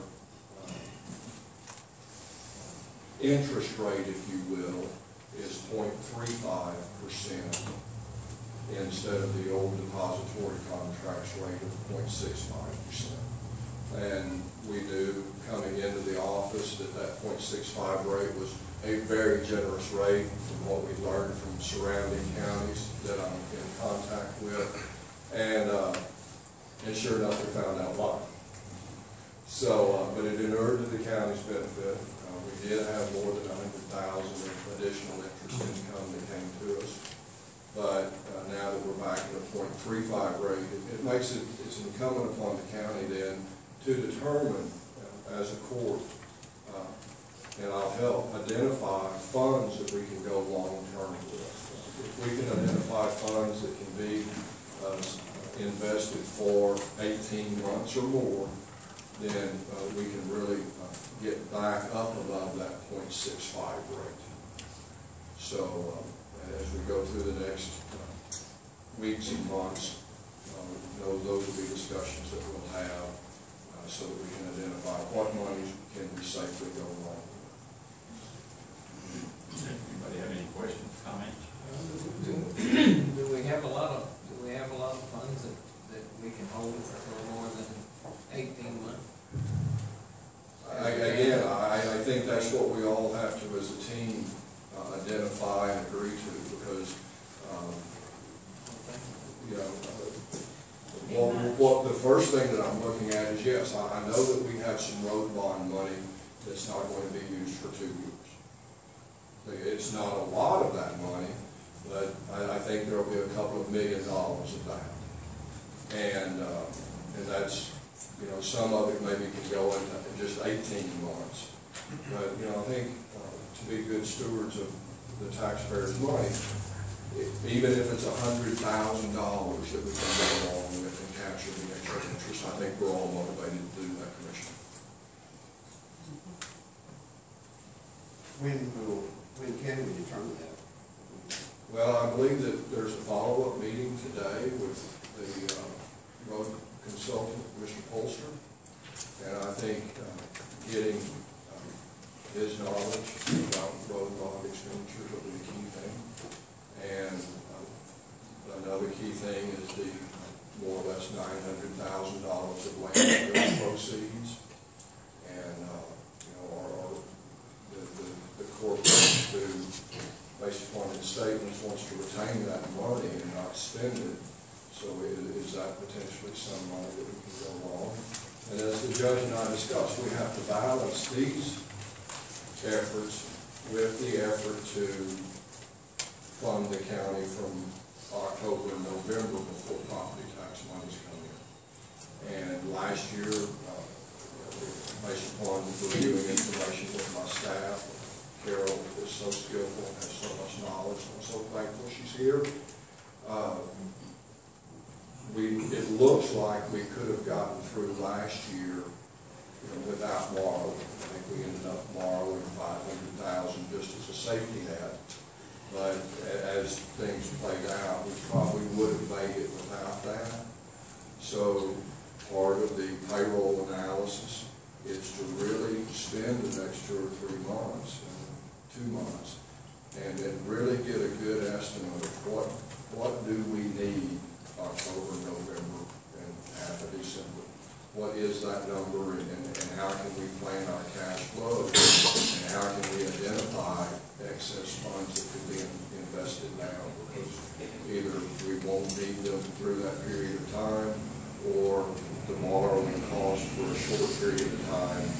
interest rate, if you will, is 0.35% instead of the old depository contracts rate of 0.65%. And we knew coming into the office that 0.65 rate was a very generous rate from what we learned from surrounding counties that I'm in contact with. And sure enough, we found out why. So, but it inured to the county's benefit. We did have more than $100,000 of additional interest income that came to us. But now that we're back at a 0.35 rate, it makes it's incumbent upon the county then to determine as a court, and I'll help identify funds that we can go long-term with. If we can identify funds that can be invested for 18 months or more, then we can really get back up above that 0.65 rate. So as we go through the next weeks and months, those will be discussions that we'll have so that we can identify what monies can we safely go along with. Anybody have any questions, comments? Do we have a lot of funds that we can hold for more than 18 months? Again, I think that's what we all have to, as a team, identify and agree to, because, what the first thing that I'm looking at is, yes, I know that we have some road bond money that's not going to be used for 2 years. It's not a lot of that money, but I think there'll be a couple of $1 million of that. And that's You know, some of it maybe can go into just 18 months. But, you know, I think to be good stewards of the taxpayers' money, even if it's $100,000 that we can go along with and capture the extra interest, I think we're all motivated to do that, Commissioner. When can we determine that? Well, I believe that there's a follow-up meeting today with the road consultant, Mr. Polster, and I think getting his knowledge about road bond expenditures will be the key thing. And another key thing is the more or less $900,000 of landfill proceeds. And, you know, the court wants to, based upon his statements, wants to retain that money and not spend it. So is that potentially some money that we can go along? And as the judge and I discussed, we have to balance these efforts with the effort to fund the county from October and November before property tax monies come in. And last year, based upon reviewing information with my staff, Carol is so skillful and has so much knowledge, and I'm so thankful she's here. It looks like we could have gotten through last year, you know, without borrowing. I think we ended up borrowing $500,000 just as a safety net. But as things played out, we probably would have made it without that. So part of the payroll analysis is to really spend the next 2 or 3 months, 2 months, and then really get a good estimate of what do we need October, November, and half of December. What is that number, and how can we plan our cash flow, and how can we identify excess funds that could be invested now, because either we won't need them through that period of time, or the borrowing cost for a short period of time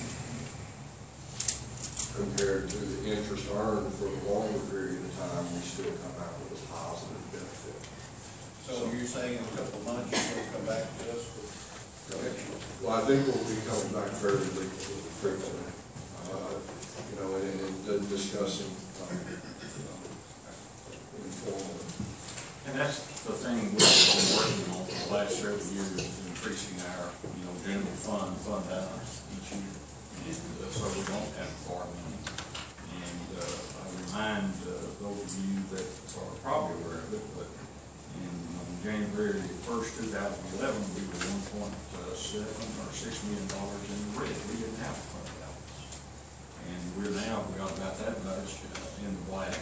compared to the interest earned for a longer period of time, we still come out with a positive benefit. So you're saying in a couple of months you're going to come back to us with correction? Well, I think we'll be coming back fairly frequently, you know, and discussing informally. And that's the thing we've been working on for the last several years, is increasing our, you know, general fund balance each year. And so we don't have to borrow money. And I remind those of you that are probably aware of it, but on January 1st, 2011, we were $1.7 or $6 million in the red. We didn't have a fund balance. And we got about that much in the black.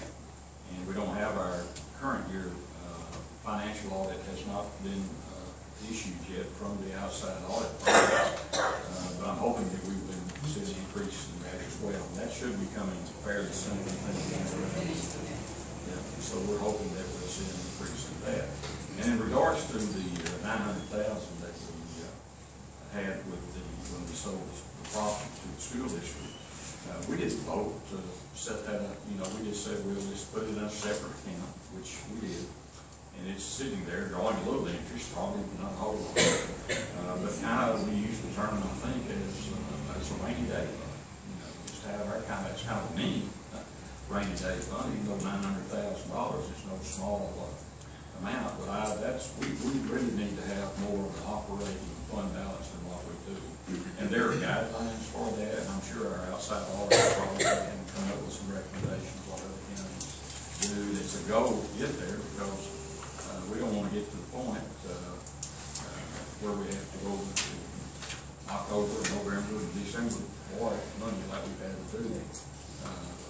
And we don't have our current year financial audit has not been issued yet from the outside audit firm. But I'm hoping that we will see an increase in that as well. And that should be coming fairly soon. Yeah. So we're hoping that we'll see an increase in that. And in regards to the $900,000 that we had with when we sold the property to the school district, we didn't vote to set that up. You know, we just said we'll just put it in a separate account, which we did. And it's sitting there drawing a little interest, probably not a whole lot. But kind of we use the term, I think, as a rainy day fund. You know, just have our it's kind of a mini rainy day fund, even though $900,000 is no small amount. But we really need to have more of an operating fund balance than what we do. And there are guidelines for that, and I'm sure our outside auditors probably can come up with some recommendations what other counties do. It's a goal to get there, because we don't want to get to the point where we have to go to October, November, and December borrow money like we've had to do a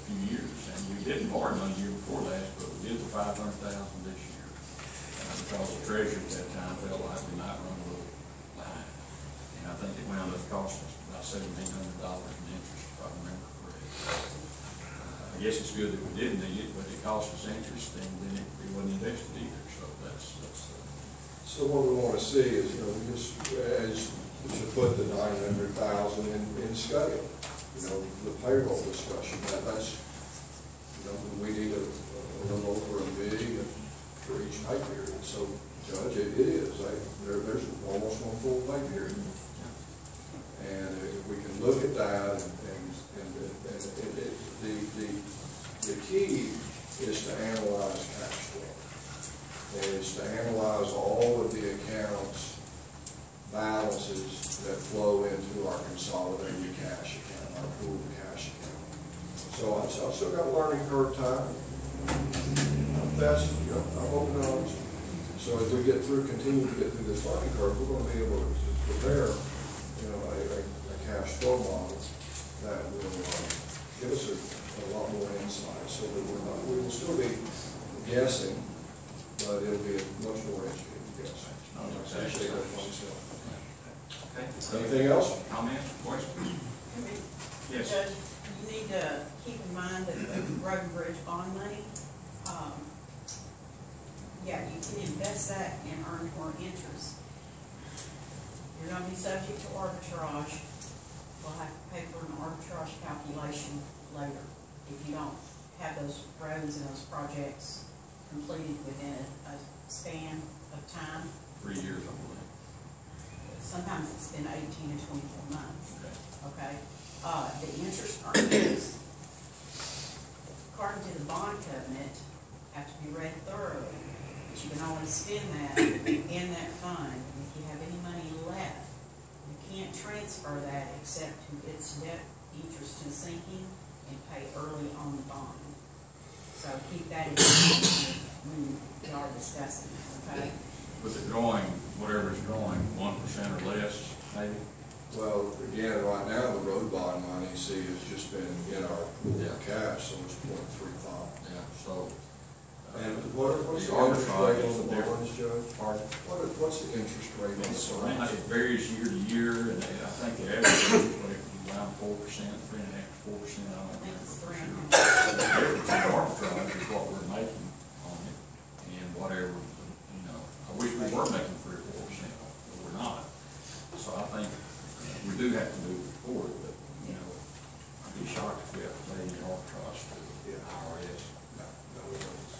few years. And we didn't borrow money the year before last, but we did the $500,000 this year because the treasurer at that time felt like we might run a little behind. And I think it wound up costing us about $1,700 in interest, if I remember correctly. I guess it's good that we didn't need it, but it cost us interest, and then it wasn't invested either. So what we want to see is, you know, just as to put the $900,000 in scale, you know, the payroll discussion. That's, you know, we need a little over $1 million for each pay period. So, Judge, it is. There's almost one full pay period. So I've still got a learning curve time. I'm open and honest. So as we continue to get through this learning curve, we're going to be able to prepare, a cash flow model that will give us a lot more insight, so that we will still be guessing, but it'll be a much more educated guess. I appreciate that myself. Okay. Anything else? Comments, questions? Yes. Judge, you need to keep in mind that the road and bridge bond money, yeah, you can invest that and earn more interest. You're gonna be subject to arbitrage. We'll have to pay for an arbitrage calculation later if you don't have those roads and those projects completed within a span of time. 3 years, I believe. Sometimes it's been 18 to 24 months. Okay. Okay? The interest earnings, according to the bond covenant, have to be read thoroughly. But you can only spend that in that fund. If you have any money left, you can't transfer that except to its net interest and sinking and pay early on the bond. So keep that in mind when you are discussing it, okay? With it growing, whatever it's growing, 1% or less, maybe? Well, again, right now, the road bond money, see, has just been in our pool of cash, so it's 0.35. Yeah, so. And what's the interest rate on the bonds, Judge? Pardon? What's the interest rate on the bonds? It varies year to year, and I think the average interest rate is around 4%, 3.5% to 4%, I don't I think it's remember. 3.5%. The difference in arbitrage is what we're making on it, and whatever, I wish we were making 3 or 4%, but we're not. So I think we do have to move forward, but, I'd be shocked if we have to pay any arbitrage to the IRS. No, we don't.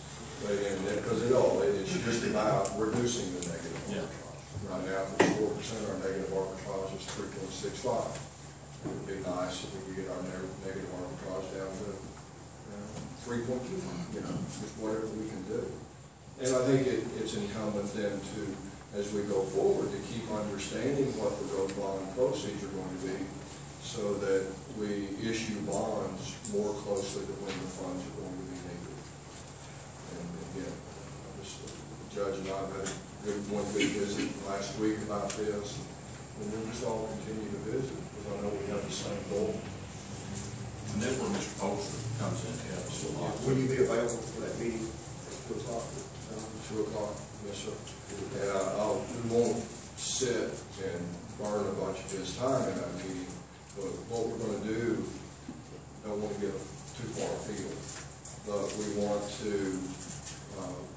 Because it's just about reducing the negative arbitrage. Right now, if it's 4%, our negative arbitrage is 3.65. It would be nice if we could get our negative arbitrage down to 3.25, just whatever we can do. And I think it's incumbent then to, as we go forward, to keep understanding what the road bond proceeds are going to be, so that we issue bonds more closely to when the funds are going to be needed. And again, the judge and I have had one big visit last week about this, and we'll just all continue to visit, because I know we have the same goal. And this is where Mr. Polster comes in to help us a lot. Will you be available for that meeting at 2 o'clock? 2 o'clock, yes, sir. And we won't sit and burn a bunch of his time in that meeting, but what we're going to do, don't want to get too far afield, but we want to,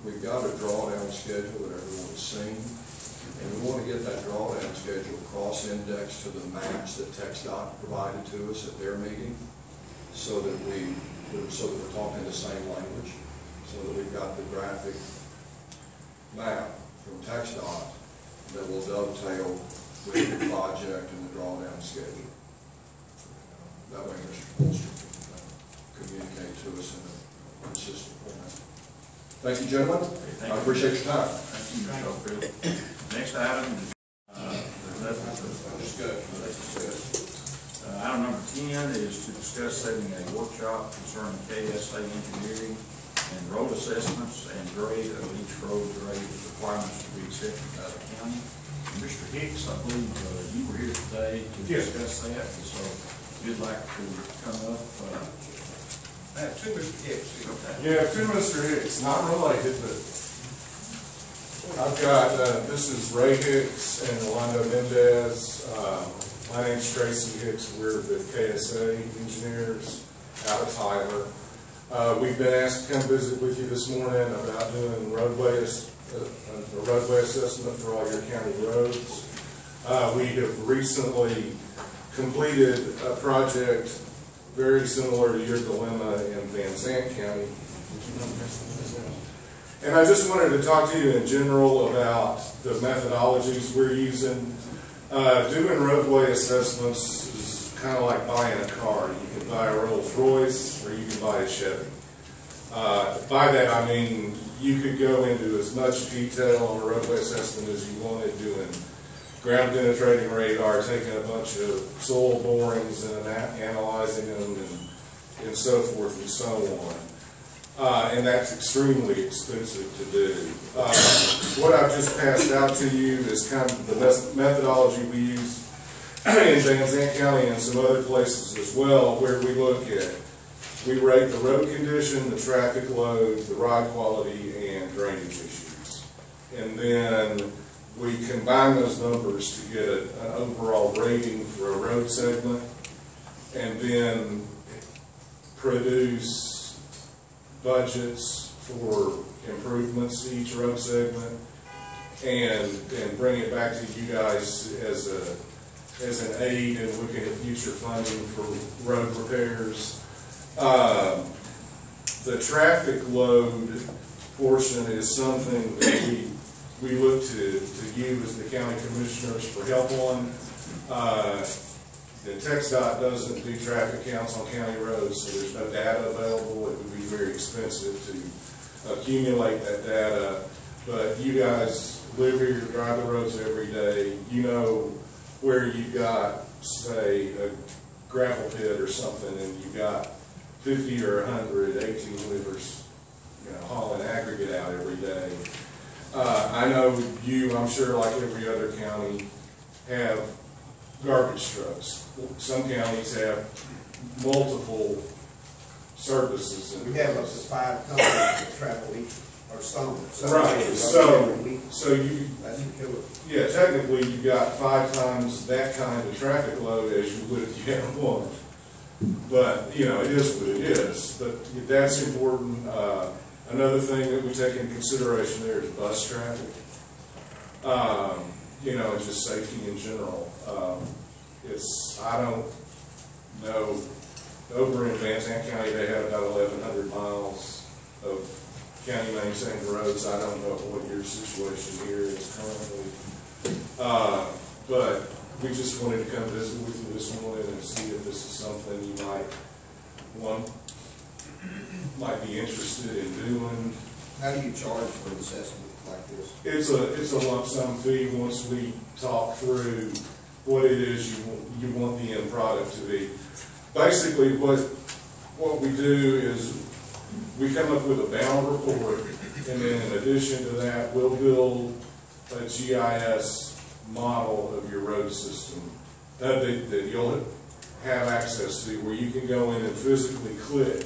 we've got a drawdown schedule that everyone's seen, and we want to get that drawdown schedule cross-indexed to the maps that TxDOT provided to us at their meeting, so that we're talking the same language, so that we've got the graphic map from TxDOT that will dovetail with the project and the drawdown schedule. That way Mr. Polster can communicate to us in a consistent format. Thank you, gentlemen. Okay, I appreciate your time. Thank you, Mr. Oakfield. Next item is, there's nothing to discuss. Item number 10 is to discuss setting a workshop concerning KSA engineering and road assessments and grade of each road grade requirements to be accepted by the county. And Mr. Hicks, I believe you were here today to discuss that, and so if you'd like to come up. I have 2 Mr. Hicks. Okay. Yeah, 2 Mr. Hicks, not related, but I've got, this is Ray Hicks and Orlando Mendez. My name's Tracy Hicks. We're the KSA engineers out of Tyler. We've been asked to come visit with you this morning about doing a roadway assessment for all your county roads. We have recently completed a project very similar to your dilemma in Van Zandt County. And I just wanted to talk to you in general about the methodologies we're using. Doing roadway assessments is kind of like buying a car. You can buy a Rolls Royce or you can buy a Chevy. By that I mean you could go into as much detail on a roadway assessment as you wanted, doing ground penetrating radar, taking a bunch of soil borings and analyzing them and so forth and so on. And that's extremely expensive to do. What I've just passed out to you is kind of the methodology we use in Van Zandt County and some other places as well, where we rate the road condition, the traffic load, the ride quality, and drainage issues. And then we combine those numbers to get an overall rating for a road segment, and then produce budgets for improvements to each road segment, and bring it back to you guys as an aid in looking at future funding for road repairs. The traffic load portion is something that we look to you as the county commissioners for help on. The TxDOT doesn't do traffic counts on county roads, so there's no data available. It would be very expensive to accumulate that data. But you guys live here, drive the roads every day. You know where you've got, say, a gravel pit or something, and you've got 50 or 100 18-wheelers, hauling aggregate out every day. I know you, I'm sure, like every other county, have garbage trucks. Some counties have multiple services. We have up to 5 companies that travel each, or some. Right, so you, yeah, technically you've got 5 times that kind of traffic load as you would if you had one. But, it is what it is. But that's important. Another thing that we take into consideration there is bus traffic. And just safety in general. I don't know, over in Van Zandt County, they have about 1,100 miles of county maintained roads. I don't know what your situation here is currently. But we just wanted to come visit with you this morning and see if this is something you might be interested in doing. How do you charge for an assessment like this? It's a lump sum fee once we talk through what it is you want the end product to be. Basically, what we do is we come up with a bound report, and then in addition to that, we'll build a GIS model of your road system that you'll have access to, where you can go in and physically click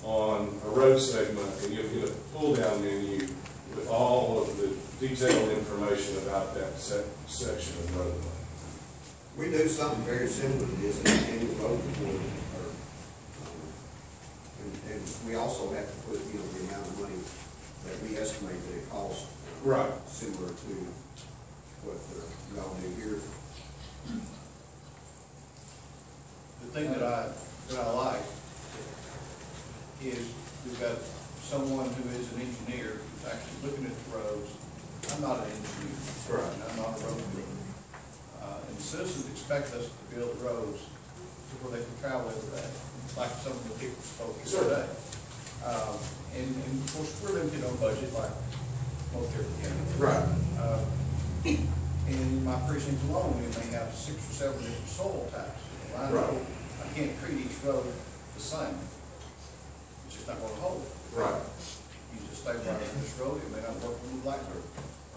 on a road segment, and you'll get a pull-down menu with all of the detailed information about that section of roadway. We do something very similar to this in the annual road report, and we also have to put, the amount of money that we estimate that it costs. Right. Similar to what y'all do here. The thing that I like is we've got someone who is an engineer who's actually looking at the roads. I'm not an engineer. Right. And I'm not a road builder. And the citizens expect us to build roads to where they can travel every day, like some of the people spoke here today. And of course, we're limited on budget like most every county. Right. And in my precinct alone, we may have 6 or 7 different soil types. Well, I know I can't treat each road the same. It's just not going to hold. Right. You just stay right on this road, it may not work on the blackbird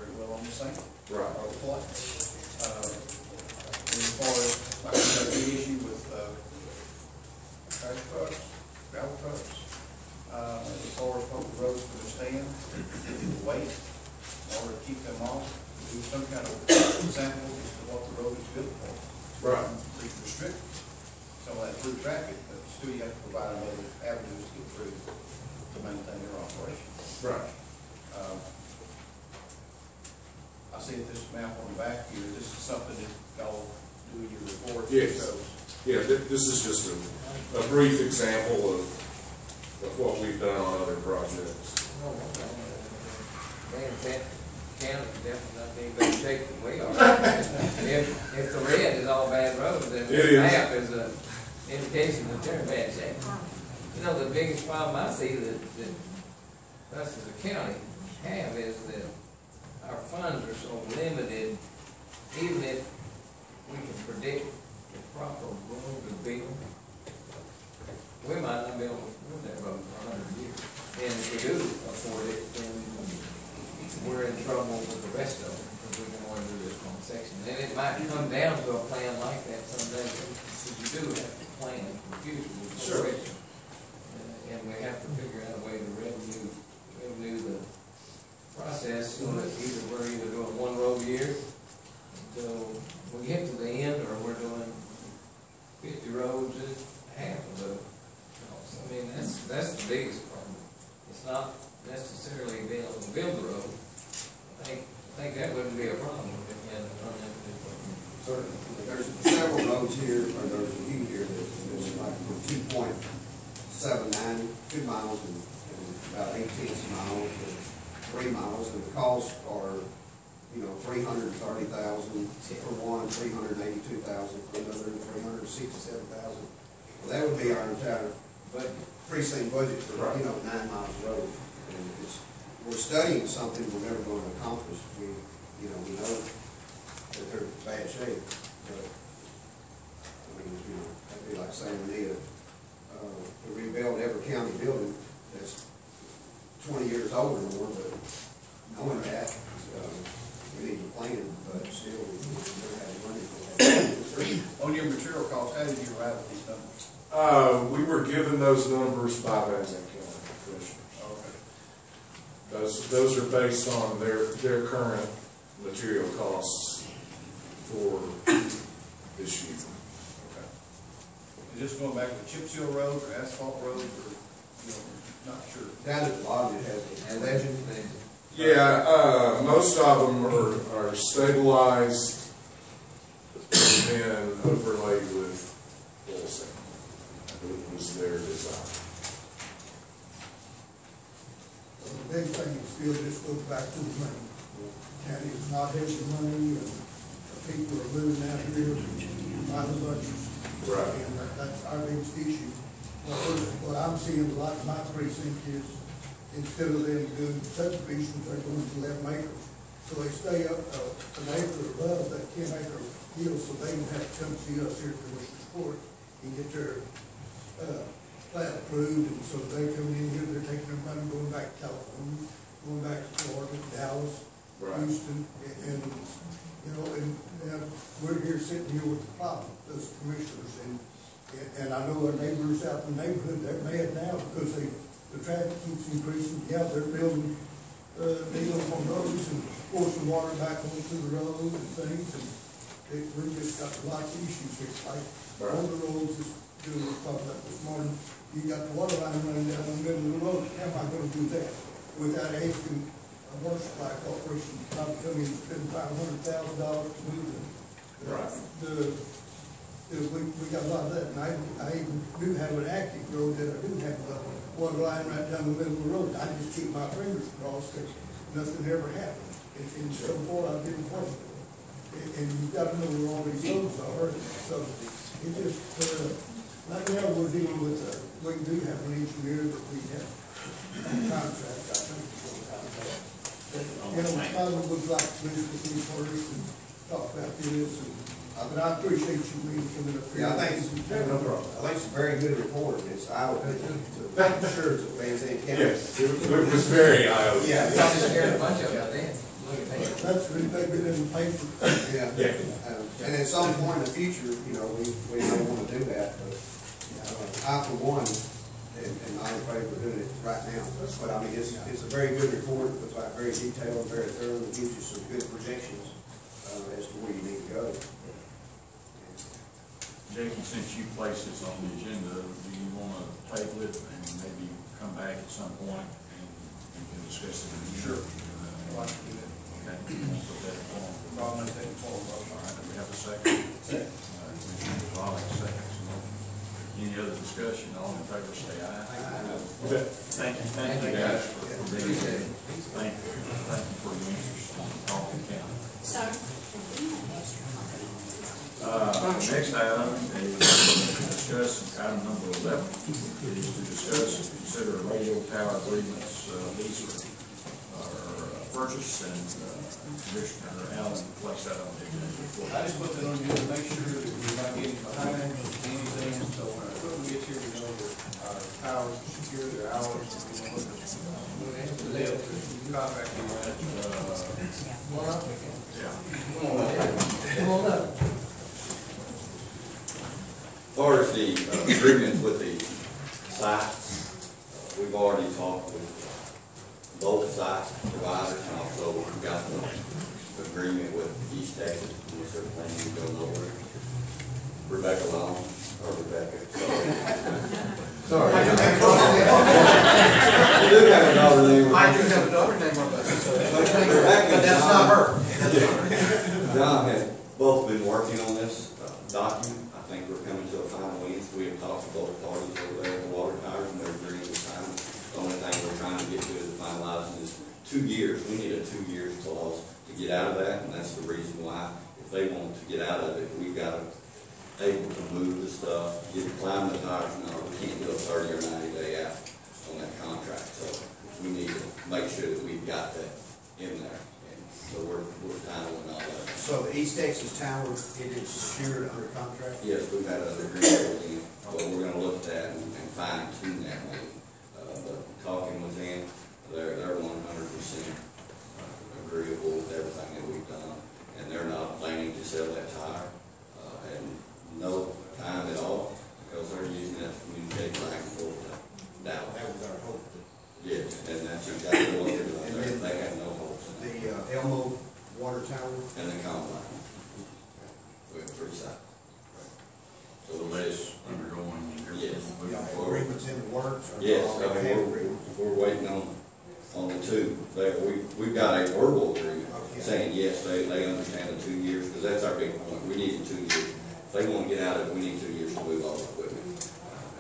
very well on the same. Right. Or the plate. And as far as, like I said, the issue with trash trucks, gravel trucks, as far as what the road's going to stand, the weight, in order to keep them off, do some kind of example as to what the road is built for. Right. We restrict some of that through traffic, but still you have to provide another avenues to get through to maintain your operation. Right. I see this map on the back here, this is something that y'all do in your report. Yes. So, Yeah, this is just a brief example of what we've done on other projects. Van Zandt County definitely not in any better shape than we are. If the red is all bad roads, then the map is an indication that they're in bad shape. The biggest problem I see that us as a county have is that our funds are so limited. Even if we can predict the proper road to build, we might that's the biggest problem. It's not necessarily being able to build the road. I think that wouldn't be a problem if you had Certainly. There's several roads here, or there's a few here that's like from 2.79, 2 miles and about 18 miles to 3 miles, and the costs are, you know, $330,000 for one, $382,000 for another, and $367,000. Well, that would be our entire precinct budget for, you know, 9 miles of road. And we're studying something we're never going to accomplish. We know that they're in bad shape, but I mean, you know, that'd be like saying we need to rebuild every county building that's 20 years old or more, but knowing that, we need to plan, but still, we don't have money for that. On your material costs, how did you arrive at these numbers? We were given those numbers by Van Zandt County Commissioners. Okay. Those are based on their current material costs for this year. Okay. Is this going back to chip seal road or asphalt road, or, you know, not sure? Down at the bottom, it has a legend. Yeah, most of them are stabilized and then overlaid with oil sand. It was their design. The big thing is still just goes back to the money. The county is not having the money, and people are moving out here by the bunches. Right. And that's our biggest issue. What I'm seeing a lot in my precinct is, instead of them doing subdivisions, they're going to 11 acres. So they stay up an acre above that 10-acre hill, so they don't have to come see us here at Commissioner's Court and get their plat approved. And so they come in here, they're taking their money, going back to California, going back to Florida, Dallas, Houston, and you know, and we're here sitting here with the problem, those commissioners, and I know our neighbors out in the neighborhood, they're mad now because the traffic keeps increasing. Yeah, they're building deals on roads and forcing water back onto the road and things, and we've just got lots of issues here. Like on the roads, as Bill was talking about this morning, you got the water line running down in the middle of the road. How am I going to do that without asking a water supply corporation to come in and spend $500,000 to move it? We got a lot of that, and I even do have an active road that I do have a water line right down the middle of the road. I just keep my fingers crossed that nothing ever happens. And so far, I've been fortunate. And you've got to know where all these roads are. So it just, right now we're dealing with, we do have an engineer that we have on contract, I think it's on contract. You know, I would like to visit with you first and talk about this, but I appreciate you being coming up here. Yeah, I think it's a very good report. It's eye-opening to sure it's a Van Zandt County. Yes, it was very eye-opening. Yeah, I just scared a bunch of them, then. That's really been in the paper. Yeah. And at some point in the future, you know, we may want to do that, but I, for one, am not in favor of doing it right now. But I mean, it's a very good report. It's like very detailed, very thorough. It gives you some good projections as to where you need to go. Jackie, since you placed this on the agenda, do you want to table it and maybe come back at some point and we can discuss it? Sure. I'd like to do that. Okay. Put that in form. I'll make that form. All right, do we have a second? Second. Commissioner Wallace, second. Any other discussion? All in favor, say aye. Okay. Thank you guys for being here. Thank you for your interest in Kaufman County. Sir? Next item is to discuss item number 11. It is to discuss and consider a radio tower agreements lease or purchase, and Commissioner Allen placed that on the agenda. I just put that on you to make sure that we're not getting behind anything, so when our equipment gets here, we know that our powers are secure, they're ours, we know what the contracting, As far as the agreements with the sites, we've already talked with both sites providers, and also we've got the agreement with East Texas, which are planning to go over. Rebecca Long, or Rebecca, sorry. Sorry. do have a daughter named I do Rebecca. have a daughter named Rebecca, Rebecca but and that's John- not her. John have both been working on this document. I think we're coming to a final end. We have talked to both parties over there at the water towers, and they're agreeing to sign. The only thing we're trying to get to is finalizing is 2 years. We need a 2 years clause to get out of that, and that's the reason why. If they want to get out of it, we've got to able to move the stuff, climb the tires. No, we can't do a 30 or 90 day out on that contract. So we need to make sure that we've got that in there. And so we're handling all that. So the East Texas Tower, it is secured under contract? Yes, we've had other agreement with them, but we're gonna look at that and fine tune that maybe. But talking with them, they're 100% agreeable with everything that we've done, and they're not planning to sell that tire, and no time at all, because they're using that to communicate back and forth to Dallas. That was our hope. Yes, and that's exactly what they're doing. They have no hopes in it. The Elmo water tower? And the combine. We have 3 sites. So the list undergoing. Yes. Agreements in the works? or Yes, already have agreements? we're waiting on the 2 there. We've got a verbal agreement saying, yes, they understand the 2 years, because that's our big point. We need 2 years. If they want to get out of it, we need 2 years to move all the equipment.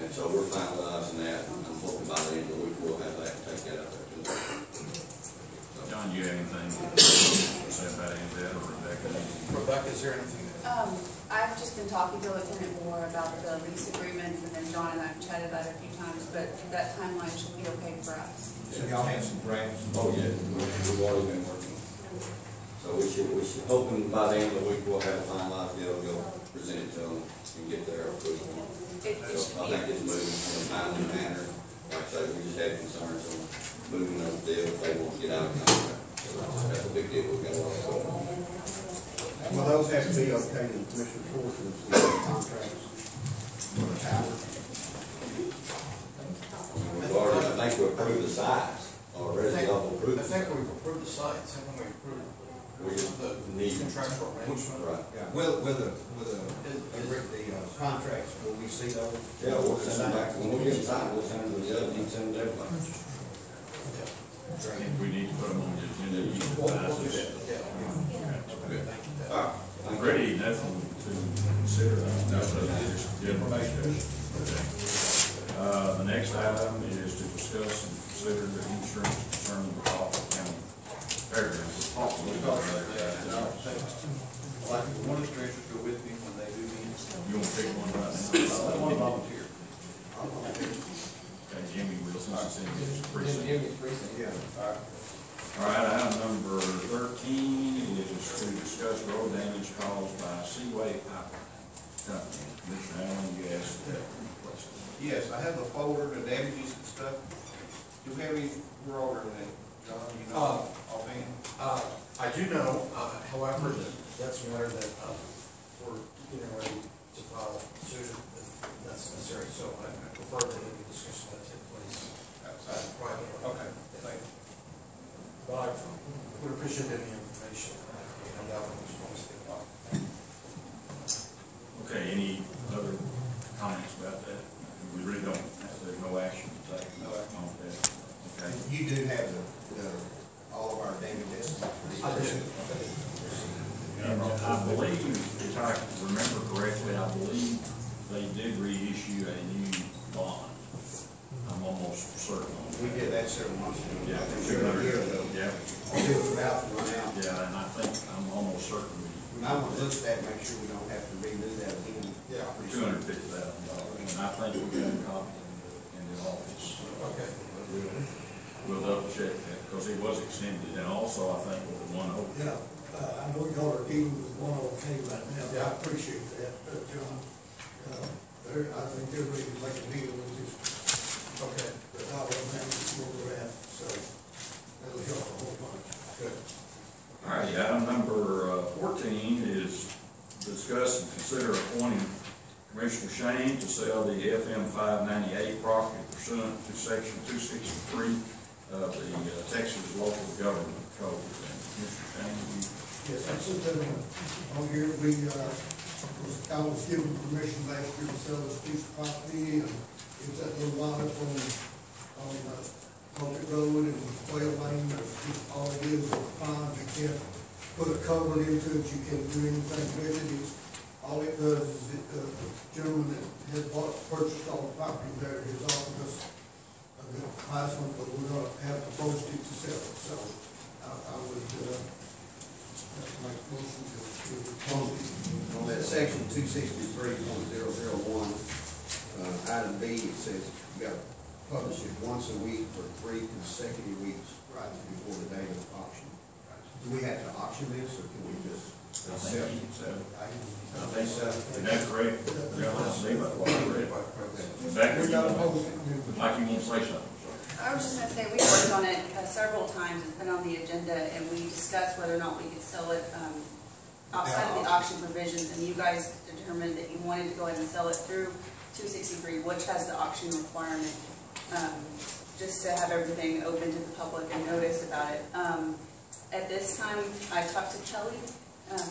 And so we're finalizing that, and I'm hoping by the end of the week we'll have that, take that out there too. John, you have anything to say about any of that, or Rebecca? Rebecca, is there anything? I've just been talking to Lieutenant Moore about the lease agreements, and then John and I have chatted about it a few times, but that timeline should be okay for us. So y'all have some drafts? Oh, yeah, we've already been working. So we should, hoping by the end of the week we'll have a finalized deal, we'll present it to them and get their approval. So I think it's moving in a timely manner. Like I say, we just had concerns on moving those deals, if they won't get out of contract. So that's a big deal, we've got a lot going on. Well, those have to be okay in Commissioner Fortune's contracts for the tower. We've already, I think we approved the size already, y'all approved. I think we've approved the sites, haven't we approved We just need. contractual arrangement? Right. Yeah, with the contracts, will we see those? Yeah, we'll send them back, when we get them signed, we'll send them to the judge, and send them to everybody. We need to put them on the agenda. You can advise us. I'm ready, nothing to consider. No, just information. The next item is to discuss and consider the insurance concerning the Kaufman County Fairgrounds. Like, one of the directors go with me when they do meetings. You want to pick one right now? I want to volunteer. Okay, Jimmy Wilson, since it's precinct. Jimmy's precinct. Yeah. All right, item number 13 is to discuss road damage caused by Seaway Pipe Company. Commissioner Allen, you asked that question. Yes, I have the folder, the damages and stuff. Do we have any, we're older than that, John, you know, offhand? I do know, however, that's a matter that we're getting ready to file suit if that's necessary, so I prefer that any discussion that take place outside privately. Okay, thank you. But I would appreciate any information and that would respond to the Okay, any other comments about that? We really don't, there's no action to take on that. Okay. You do have all of our damage estimates. I do. And I believe, if I remember correctly, I believe they did reissue a new bond. I'm almost certain on that. We did that several months ago. Yeah, I think a year ago. Yeah. It was about to run out. Yeah, and I think, I'm almost certain We might want to look at that, and make sure we don't have to redo that again. Yeah. $250,000, and I think we got a copy in the office. Okay. We'll double check that, because it was extended, and also I think with the 1 Yeah, I know y'all are dealing with 1 right now. Yeah, I appreciate that, John. I think they're ready to make a deal with this. Okay. The dollar amount is where we're at, so that'll help a whole bunch. Good. All right, item number 14 is discuss and consider appointing Commissioner Shane to sell the FM 598 property pursuant to section 263 of the Texas Local Government Code. And Commissioner Shane, you... Yes, I said that on here, I was given permission last year to sell this piece of property, and it was that little lot up on Public covered into it, you can't do anything with it, it's, all it does is it, the gentleman that has purchased all the property there has offered us a good price on it, but we're gonna have to post it to sell it, so I would, that's my motion to post it. On that section 263.001, item B, it says you got to publish it once a week for 3 consecutive weeks before the date of the auction. Do we have to auction this, or can we just sell it? I think so. Is that correct? Yeah, let's see about what I read. Mike, you want to say something? I was just gonna say, we worked on it several times, it's been on the agenda, and we discussed whether or not we could sell it, outside of the auction provisions, and you guys determined that you wanted to go ahead and sell it through 263, which has the auction requirement, just to have everything open to the public and notice about it. At this time, I talked to Kelly,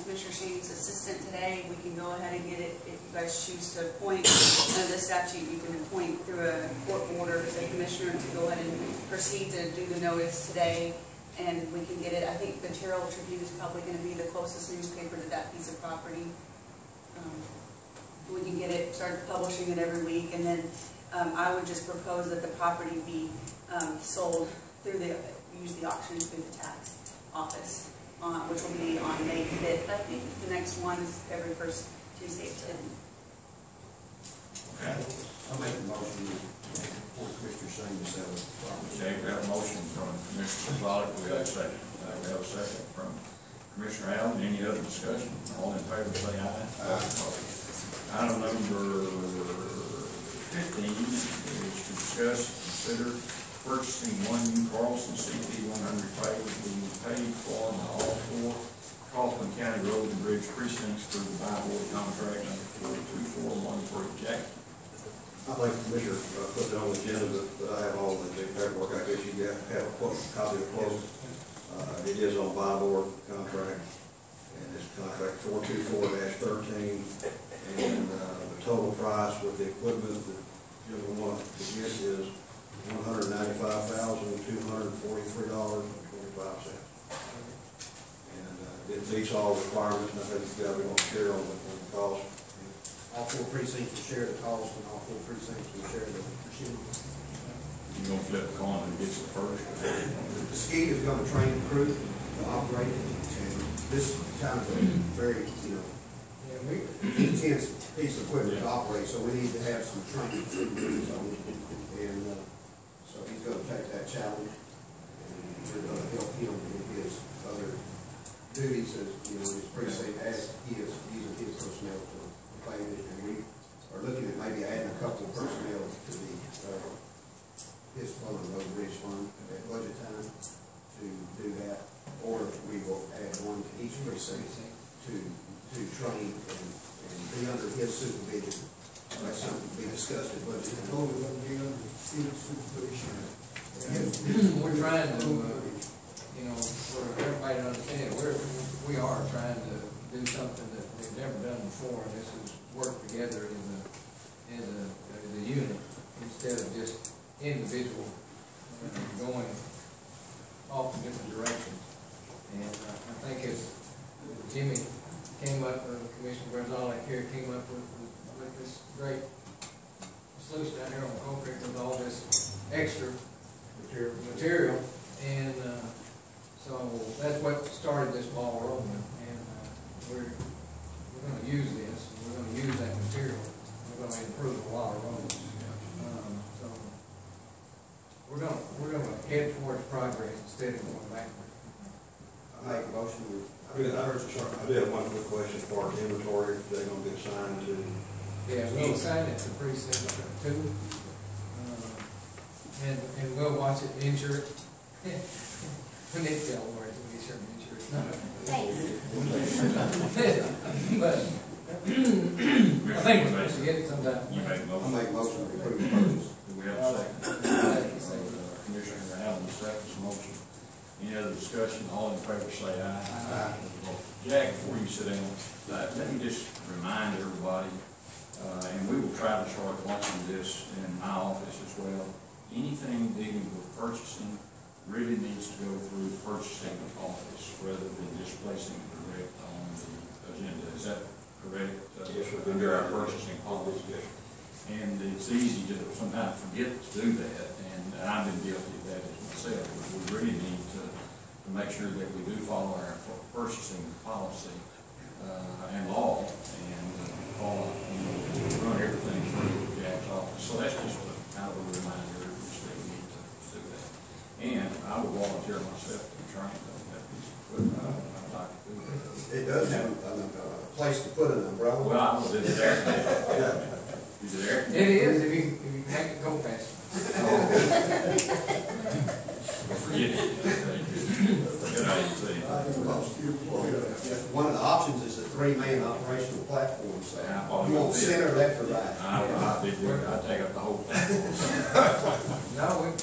Commissioner Shane's assistant today. We can go ahead and get it if you guys choose to appoint. Under the statute, you can appoint through a court order the commissioner to go ahead and proceed to do the notice today, and we can get it. I think the Terrell Tribune is probably going to be the closest newspaper to that piece of property. We can get it, start publishing it every week, and then I would just propose that the property be sold through use the auction through the tax office, which will be on May 5th. I think the next one is every first Tuesday of 10. Okay. I'll make a motion for Commissioner Shane to sell it. Okay, we have a motion from Commissioner Solid. We have a second. We have a second from Commissioner Allen. Any other discussion? All in favor, say aye. Item number 15 is to discuss and consider purchasing one new Carlson CP 100 pavers being paid for on all 4 Kaufman County Road and Bridge precincts through the buy-board contract number 42413 Jack. I think the commissioner put it on the agenda, but I have all the paperwork. I guess you have a copy of the quote. It is on buy-board contract, and it's contract 424-13, and the total price with the equipment that you want to get is $195,243.25. And it meets all requirements, and I think you got to be on clear on the cost. All 4 precincts will share the cost, and all 4 precincts will share the machinery. You gonna flip the coin and get it first? The ski is going to train the crew to operate it, and this kind of a very, intense piece of equipment to operate, so we need to have some training. So he's going to take that challenge, and we're going to help him in his other duties as, his precinct, as he is using his personnel to play it. And we are looking at maybe adding a couple of personnel to the, his fund, the bridge fund, at budget time to do that, or we will add one to each precinct to train and be under his supervision. That's something to be discussed at budget time. Oh, it wouldn't be under his supervision. We're trying to, for everybody to understand, we are trying to do something that we've never done before, and this is work together as a unit instead of just individual going off in different directions. And I think as Jimmy came up, Commissioner Brazalik here came up with this great solution down here on Coal Creek with all this extra material, and so that's what started this ball rolling. And we're going to use this, and we're going to use that material. We're going to improve a lot of roads. So we're going to head towards progress instead of going backward. I make a motion. I do have one quick question for our inventory. They're going to get assigned to. Yeah, we'll assign it to precinct 2, and we'll watch it, insure it. We need to tell where we insure it. But I think we're supposed to get it sometime. You make a motion. I make a motion to approve the purchase. Do we have a second? Commissioner Allen, seconds motion. Any other discussion? All in favor say aye. Aye. Jack, before you sit down, let me just remind everybody, and we will try to start launching this in my office as well. Anything dealing with purchasing really needs to go through the purchasing office rather than just placing it direct on the agenda. Is that correct? Yes, sir. Under our purchasing policy. Yes. And it's easy to sometimes forget to do that, and I've been guilty of that as myself. But we really need to make sure that we do follow our purchasing policy and law, and follow, run everything through Jack's office. So that's just kind of a reminder that we need to do that. And I would volunteer myself to train on that piece of equipment. I'd like to do that. It does have a place to put an umbrella. Well, I was in there. Is it there? It is, if you make it go fast. Forget it. Good idea. One of the options is a three-man operational platform, so you won't center left or right. I'd take up the whole thing. No,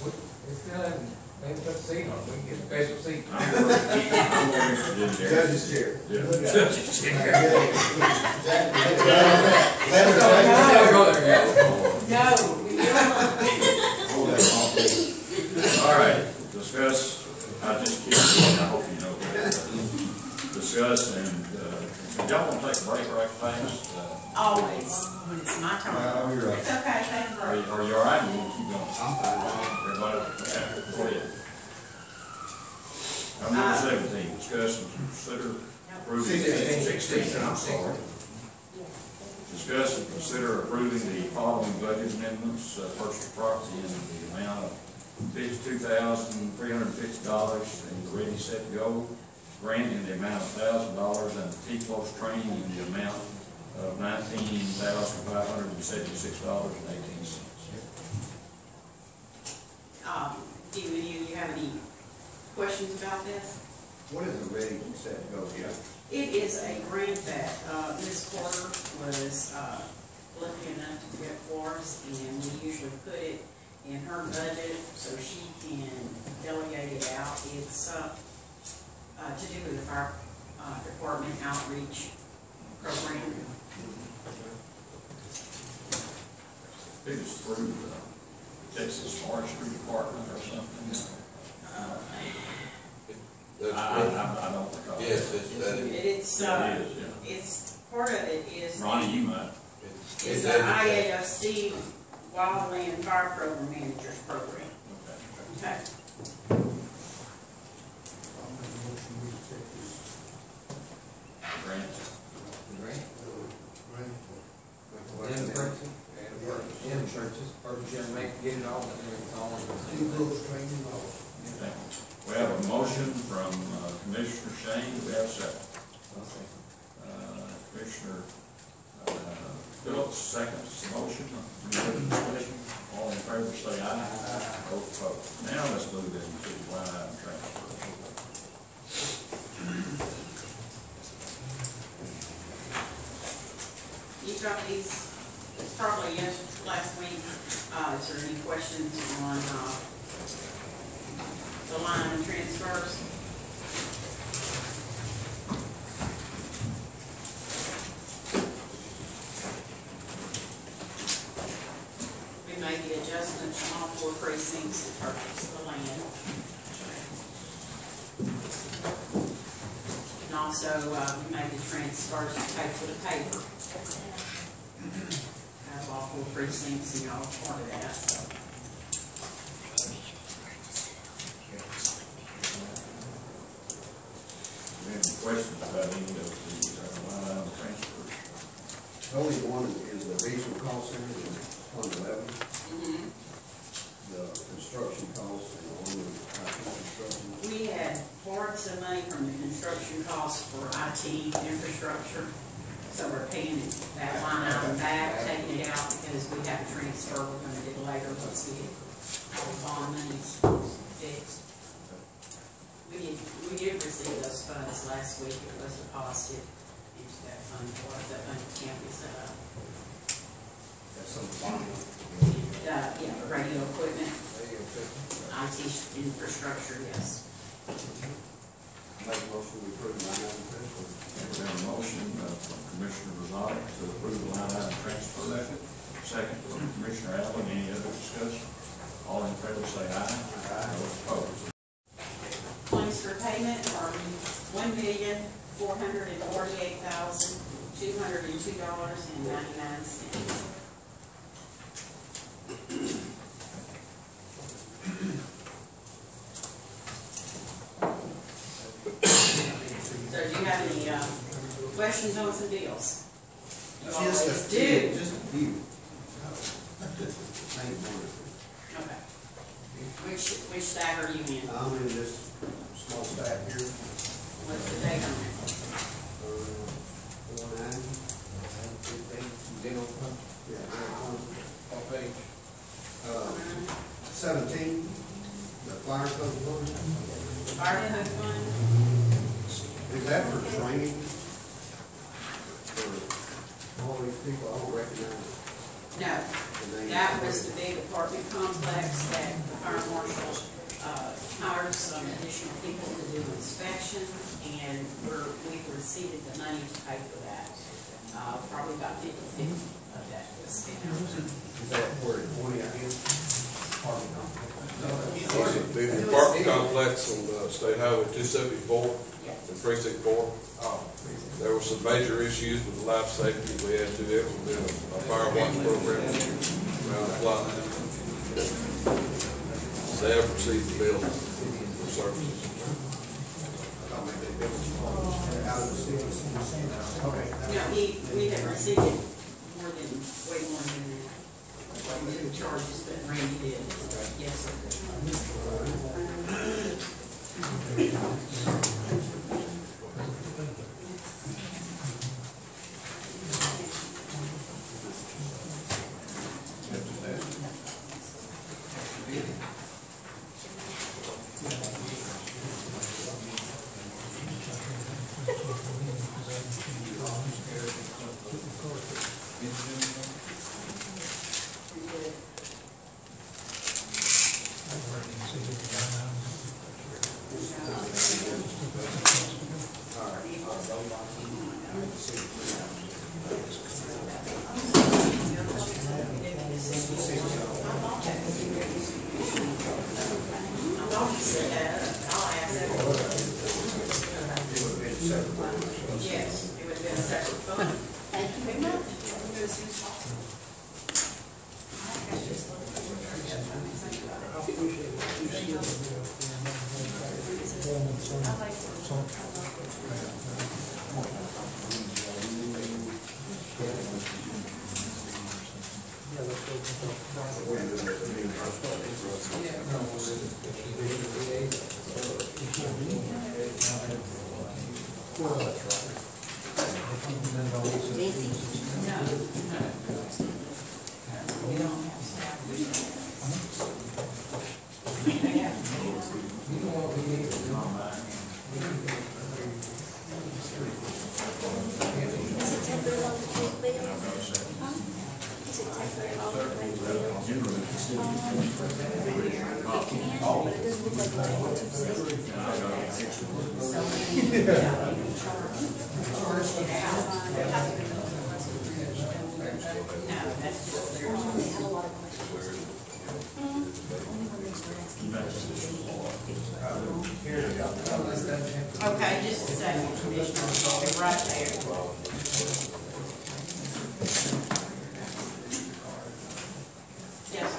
we still haven't, maybe put a seat on it, we can get a special seat. I'm more interested in there. Judge's chair. Yeah. Judge's chair. All right, discuss, I just kidding, I hope you know that. Discuss and, y'all want to take a break right fast? Always, when it's my turn. You're right. It's okay, thank you. Are you all right? You want to keep going? I'm fine. Everybody, okay, go ahead. Number 17, discuss and consider approving. 16, I'm sorry. Discuss and consider approving the following budget amendments, purchase of property in the amount of $52,350 and the Ready, Set, Go grant in the amount of $1,000 and the T-Close training in the amount of $19,576.18. Do you have any questions about this? What is a Ready, Set, Go? It is a grant that Ms. Porter was lucky enough to get for us, and we usually put it in her budget so she can delegate it out. It's to do with the fire department outreach program. It is through the Texas Forestry Department or something. I don't recall. Yes, It's it's part of it is Ronnie, you might. It's the IAFC Wildland Fire Program Managers Program. Okay. Grant. In churches, purchase, get it all, but it's all. Okay. We have a motion from Commissioner Shane. Do we have a second? Commissioner Phillips seconds the motion. Any other discussion? All in favor say aye. Vote opposed. Now let's move into the line item transfer. You got these probably last week. Is there any questions on the line item transfers? We made the adjustments on all 4 precincts to purchase the land. And also, we made the transfers to pay for the paper. I have all 4 precincts, and y'all are part of that, so. Any questions about any of the line item transfers? The only one is the regional cost center, the 111. The construction costs and all the construction. We had borrowed some money from the construction costs for IT infrastructure, so we're paying that line item back, taking it out because we have a transfer we're going to do later once we get all the bond monies fixed. We did receive those funds last week. It was deposited into that fund for us. That fund can't be set up. That's some bond. Yeah, radio equipment, IT infrastructure, yes. Make a motion to approve the line item transfer. We have a motion from Commissioner Rosado to approve the line item transfer. Second from Commissioner Allen. Any other discussion? All in favor say aye. Aye. $448,202.99. So do you have any questions on some deals? You always do. Just a few. Okay. Which stack are you in? I'm in this small stack here. What's the date on it? 4/9. Yeah, What page? 17, the fire code fund. Fire code fund? Is that for training? For all these people I don't recognize? No, that was the big apartment complex that the fire marshal hired some additional people to do inspections, and we've received the money to pay for that. Probably about 50/50 of that was spent. Is that where it's 20 again? Apartment complex? The apartment complex on State Highway 274 in Precinct 4. There were some major issues with life safety. We had to do implement a fire watch program around the clock. They have received the bill for services. No, we have received it way more than that. We did the charges that Randy did. Yes, sir. Yes, it would have been a separate fund. Thank you very much. Okay, just a second, Commissioner, I'll be right there. Yes,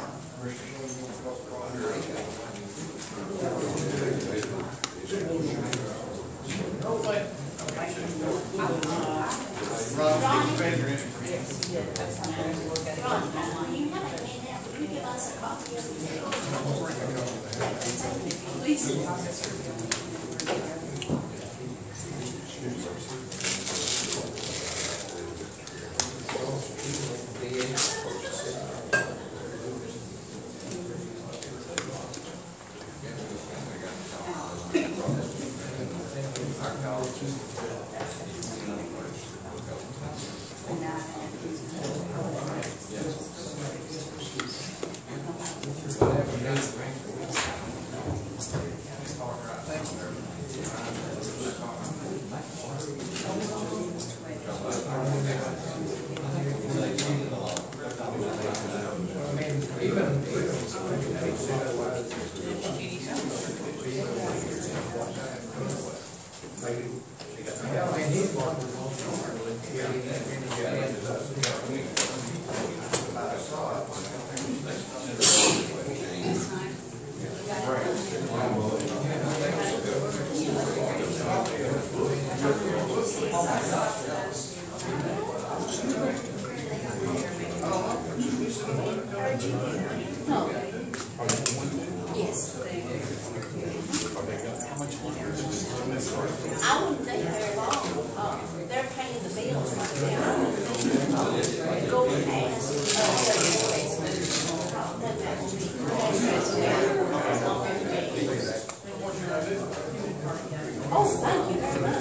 Oh, thank you very much.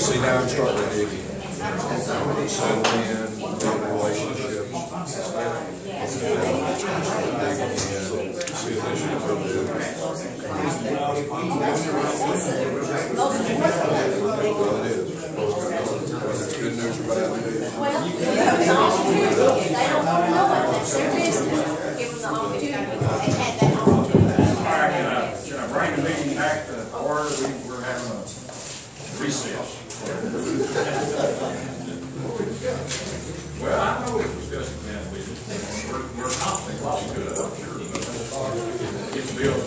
See, now I'm starting to dig in. Settle in, build a relationship. See if they should go do it. Well, it is. Good news or bad news? Well, they don't want to know it, that's their business. Give them the opportunity, they had that opportunity. All right, can I bring the meeting back to order? We're having a recess. Well, I know it was just, man, we're confident we'll be good, I'm sure. Get the bills.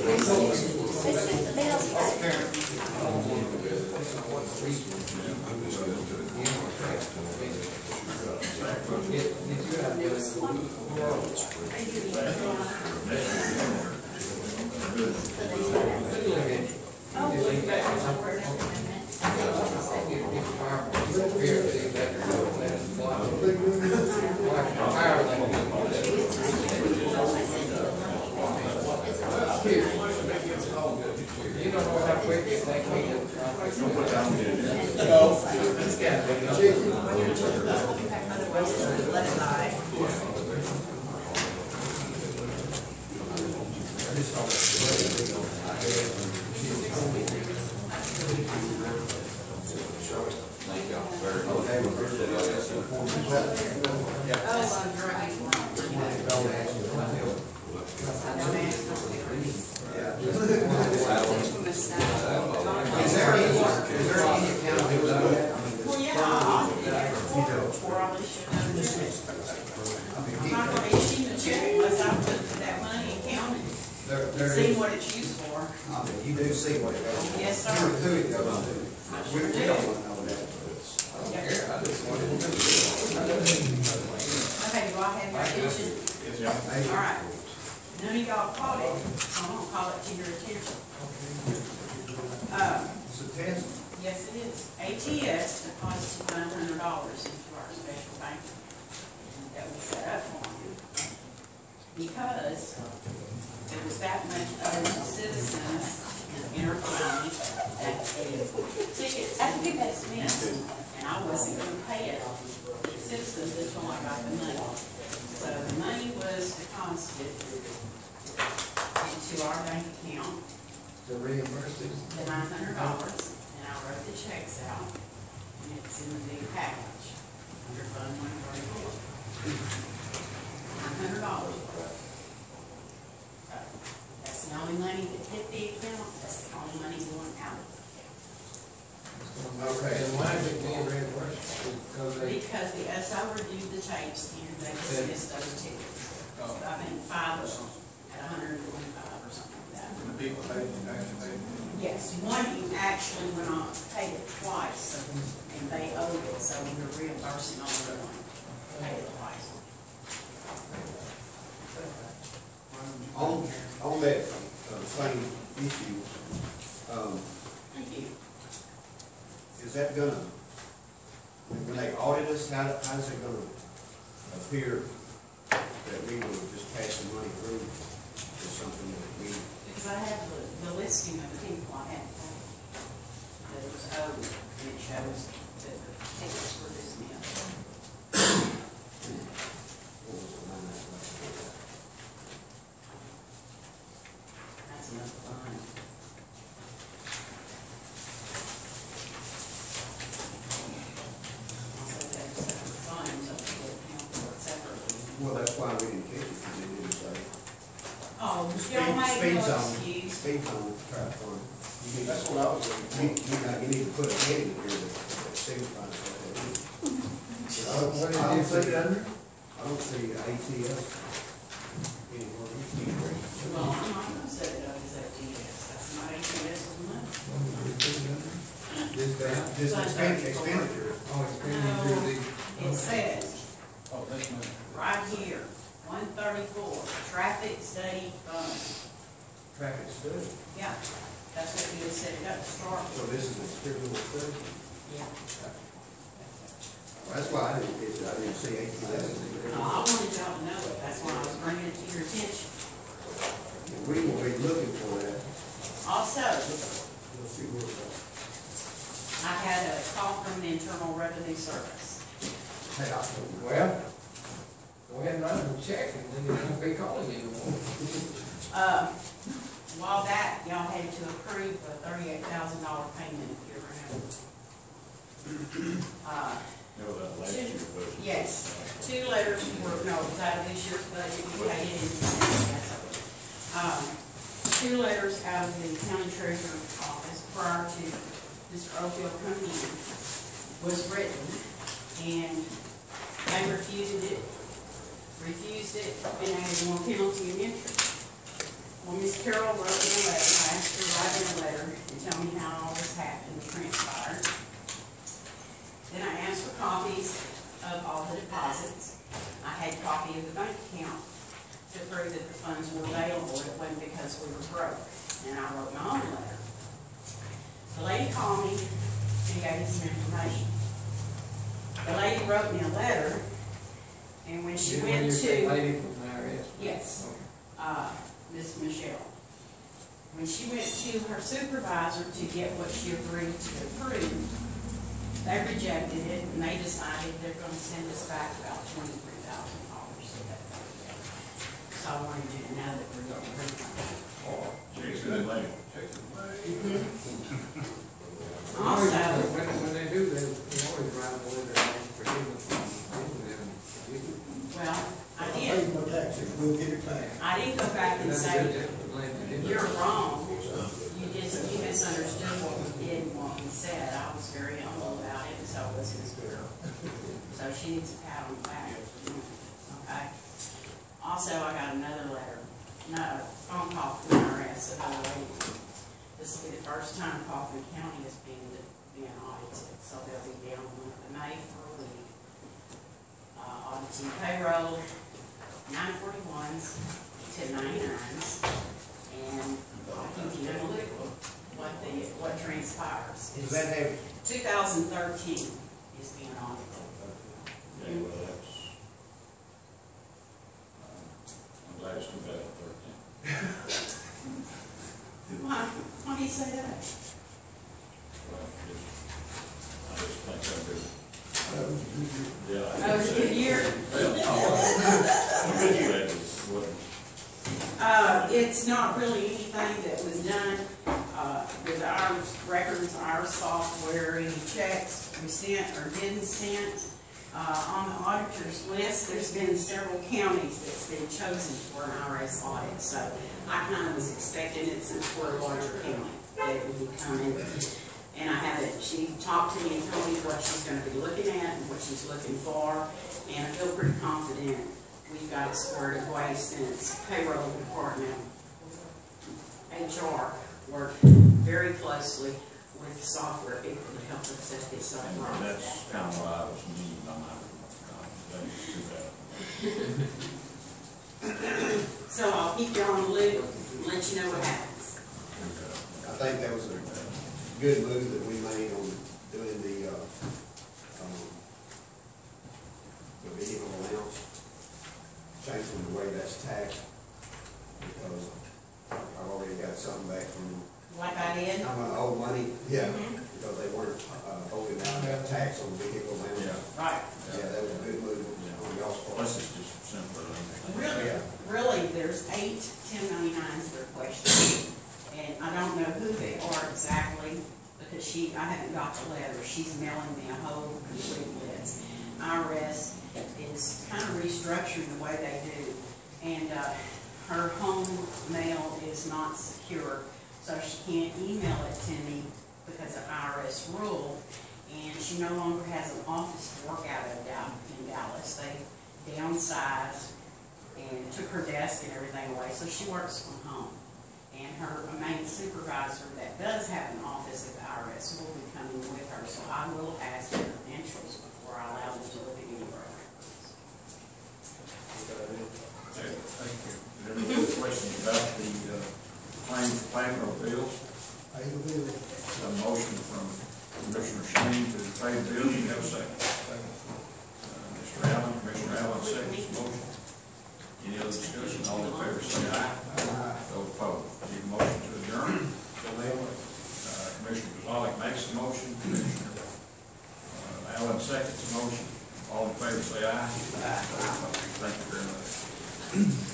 See what it's used for. You do see what it goes. Yes, sir. Who it goes to. We don't want to know that. Okay, do I have your attention? All right. None of y'all caught it, so I'm gonna call it to your attention. It's a test. Yes, it is. ATS deposited $900 into our special bank that we set up for them. Because there was that much owed to citizens in our county that tickets had to be dismissed, and I wasn't gonna pay it. Citizens until I got the money. So the money was deposited into our bank account. To reimburse this? The $900, and I wrote the checks out, and it's in the big package, under Fund 134. $900. That's the only money that hit the account, that's the only money going out. Okay, and why is it being reimbursed? Because the SO reviewed the tapes and they dismissed those tickets. I think 5 of them. And I Yes, one actually went on, paid it twice, and they owed it, so we're reimbursing on the one, paid it twice. On that same issue, Thank you. is that gonna, when they audit us, how's it gonna appear that we will just pass the money through or something that we? Because I have the listing of the people I had to pay, that it was owed, and it shows that the tickets were dismissed. That's another fine. Also, there's separate fines up to the account for it separately. Well, that's why we didn't catch it, because they didn't say. Oh, y'all make Speed no zone, excuse. speed zone, traffic fund. That's what I was looking for. You need to put a heading here that signifies what that is. What did you put it under? I don't see ATS anywhere. Well, I'm not gonna set it up as ATS, that's not ATS's money. Just expenditure. Oh, expenditure, No, it says, Oh, that's my. right here, 134, traffic study fund. Traffic study. Yeah, that's what you had set it up to start So with. this is a spiritual study. Yeah. That's why I didn't get it. I didn't see ATS. No, I wanted y'all to know it, that's why I was bringing it to your attention. We will be looking for that. Also, We'll see where it's at. I had a call from the Internal Revenue Service. Hey, Well, go ahead and write them a check, and then you won't be calling you anymore. While back, y'all had to approve a $38,000 payment if you remember. Yes, 2 letters were, no, it was out of this year's budget, you paid it in. 2 letters out of the county treasurer's office prior to Mr. Oakville coming in was written, and they refused it, and added more penalty and interest. Well, Ms. Carroll wrote me a letter, I asked her to write me a letter and tell me how all this happened and transpired. Then I asked for copies of all the deposits. I had a copy of the bank account to prove that the funds were available. It wasn't because we were broke. And I wrote my own letter. The lady called me and gave me some information. The lady wrote me a letter, and when she went to... Lady from the IRS? Yes. Miss Michelle. When she went to her supervisor to get what she agreed to approve, they rejected it, and they decided they're going to send us back about $23,000. So I wanted you to know that we're going to refund. Checks in the mail. Checks in the mail. Also, When they do that, they always write a letter and forgive us. well, I Pay did. no taxes, we'll get it back. I didn't go back and say, You're you're wrong. You misunderstood what we did and what we said. I was very humble about it, and so was Ms. Girl. So she needs a pat on the back. Okay? Also, I got another letter, no, phone call from the IRS about a lady. This will be the first time Kaufman County is being audited, so they'll be down on the May for a week. Auditing payroll, 941s, 1099s, and I can tell you what transpires. Does that have? 2013 is being audited. Yeah, well, that's, I'm glad it's 2013. Why do you say that? Well, I just think I'm good. Yeah. Oh, it's a good year. I'm good year, that is what. It's not really anything that was done with our records, our software, any checks we sent or didn't send. On the auditor's list, there's been several counties that's been chosen for an IRS audit, so I kind of was expecting it since we're a larger county, that it would come in. And I have it, she talked to me and told me what she's going to be looking at and what she's looking for, and I feel pretty confident we've got it squared away since payroll department, HR, worked very very closely with software people to help us set this up. That's kind of what I was meaning by my So I'll keep you on the loop and let you know what happens. I think that was a good move that we made on doing the vehicle allowance, changing the way that's taxed, because I've already got something back from. Like I did? Old money, yeah, because they weren't holding down that tax on vehicle allowance. Yeah. Right. Yeah, that was a good move on y'all's part. Plus it's just simpler. Really, there's 8 1099s that are questioned, and I don't know who they are exactly, because I haven't got the letter. She's mailing me a whole complete list. IRS is kind of restructuring the way they do, and her home mail is not secure, so she can't email it to me because of IRS rule, and she no longer has an office to work out of in Dallas. They downsized and took her desk and everything away, so she works from home. And her main supervisor that does have an office at the IRS will be coming with her, so I will ask her credentials before I allow them to look at any of her records. Thank you. Any other questions about the claims payment of bills? Pay the bill. A motion from Commissioner Shane to pay the bills. You have a second. Mr. Allen, Commissioner Allen, seconds the motion. Any other discussion? All in favor say aye. Aye. Those opposed. Need a motion to adjourn. Commissioner Gonzalez makes the motion. Commissioner Allen seconds the motion. All in favor say aye. Aye. Thank you very much.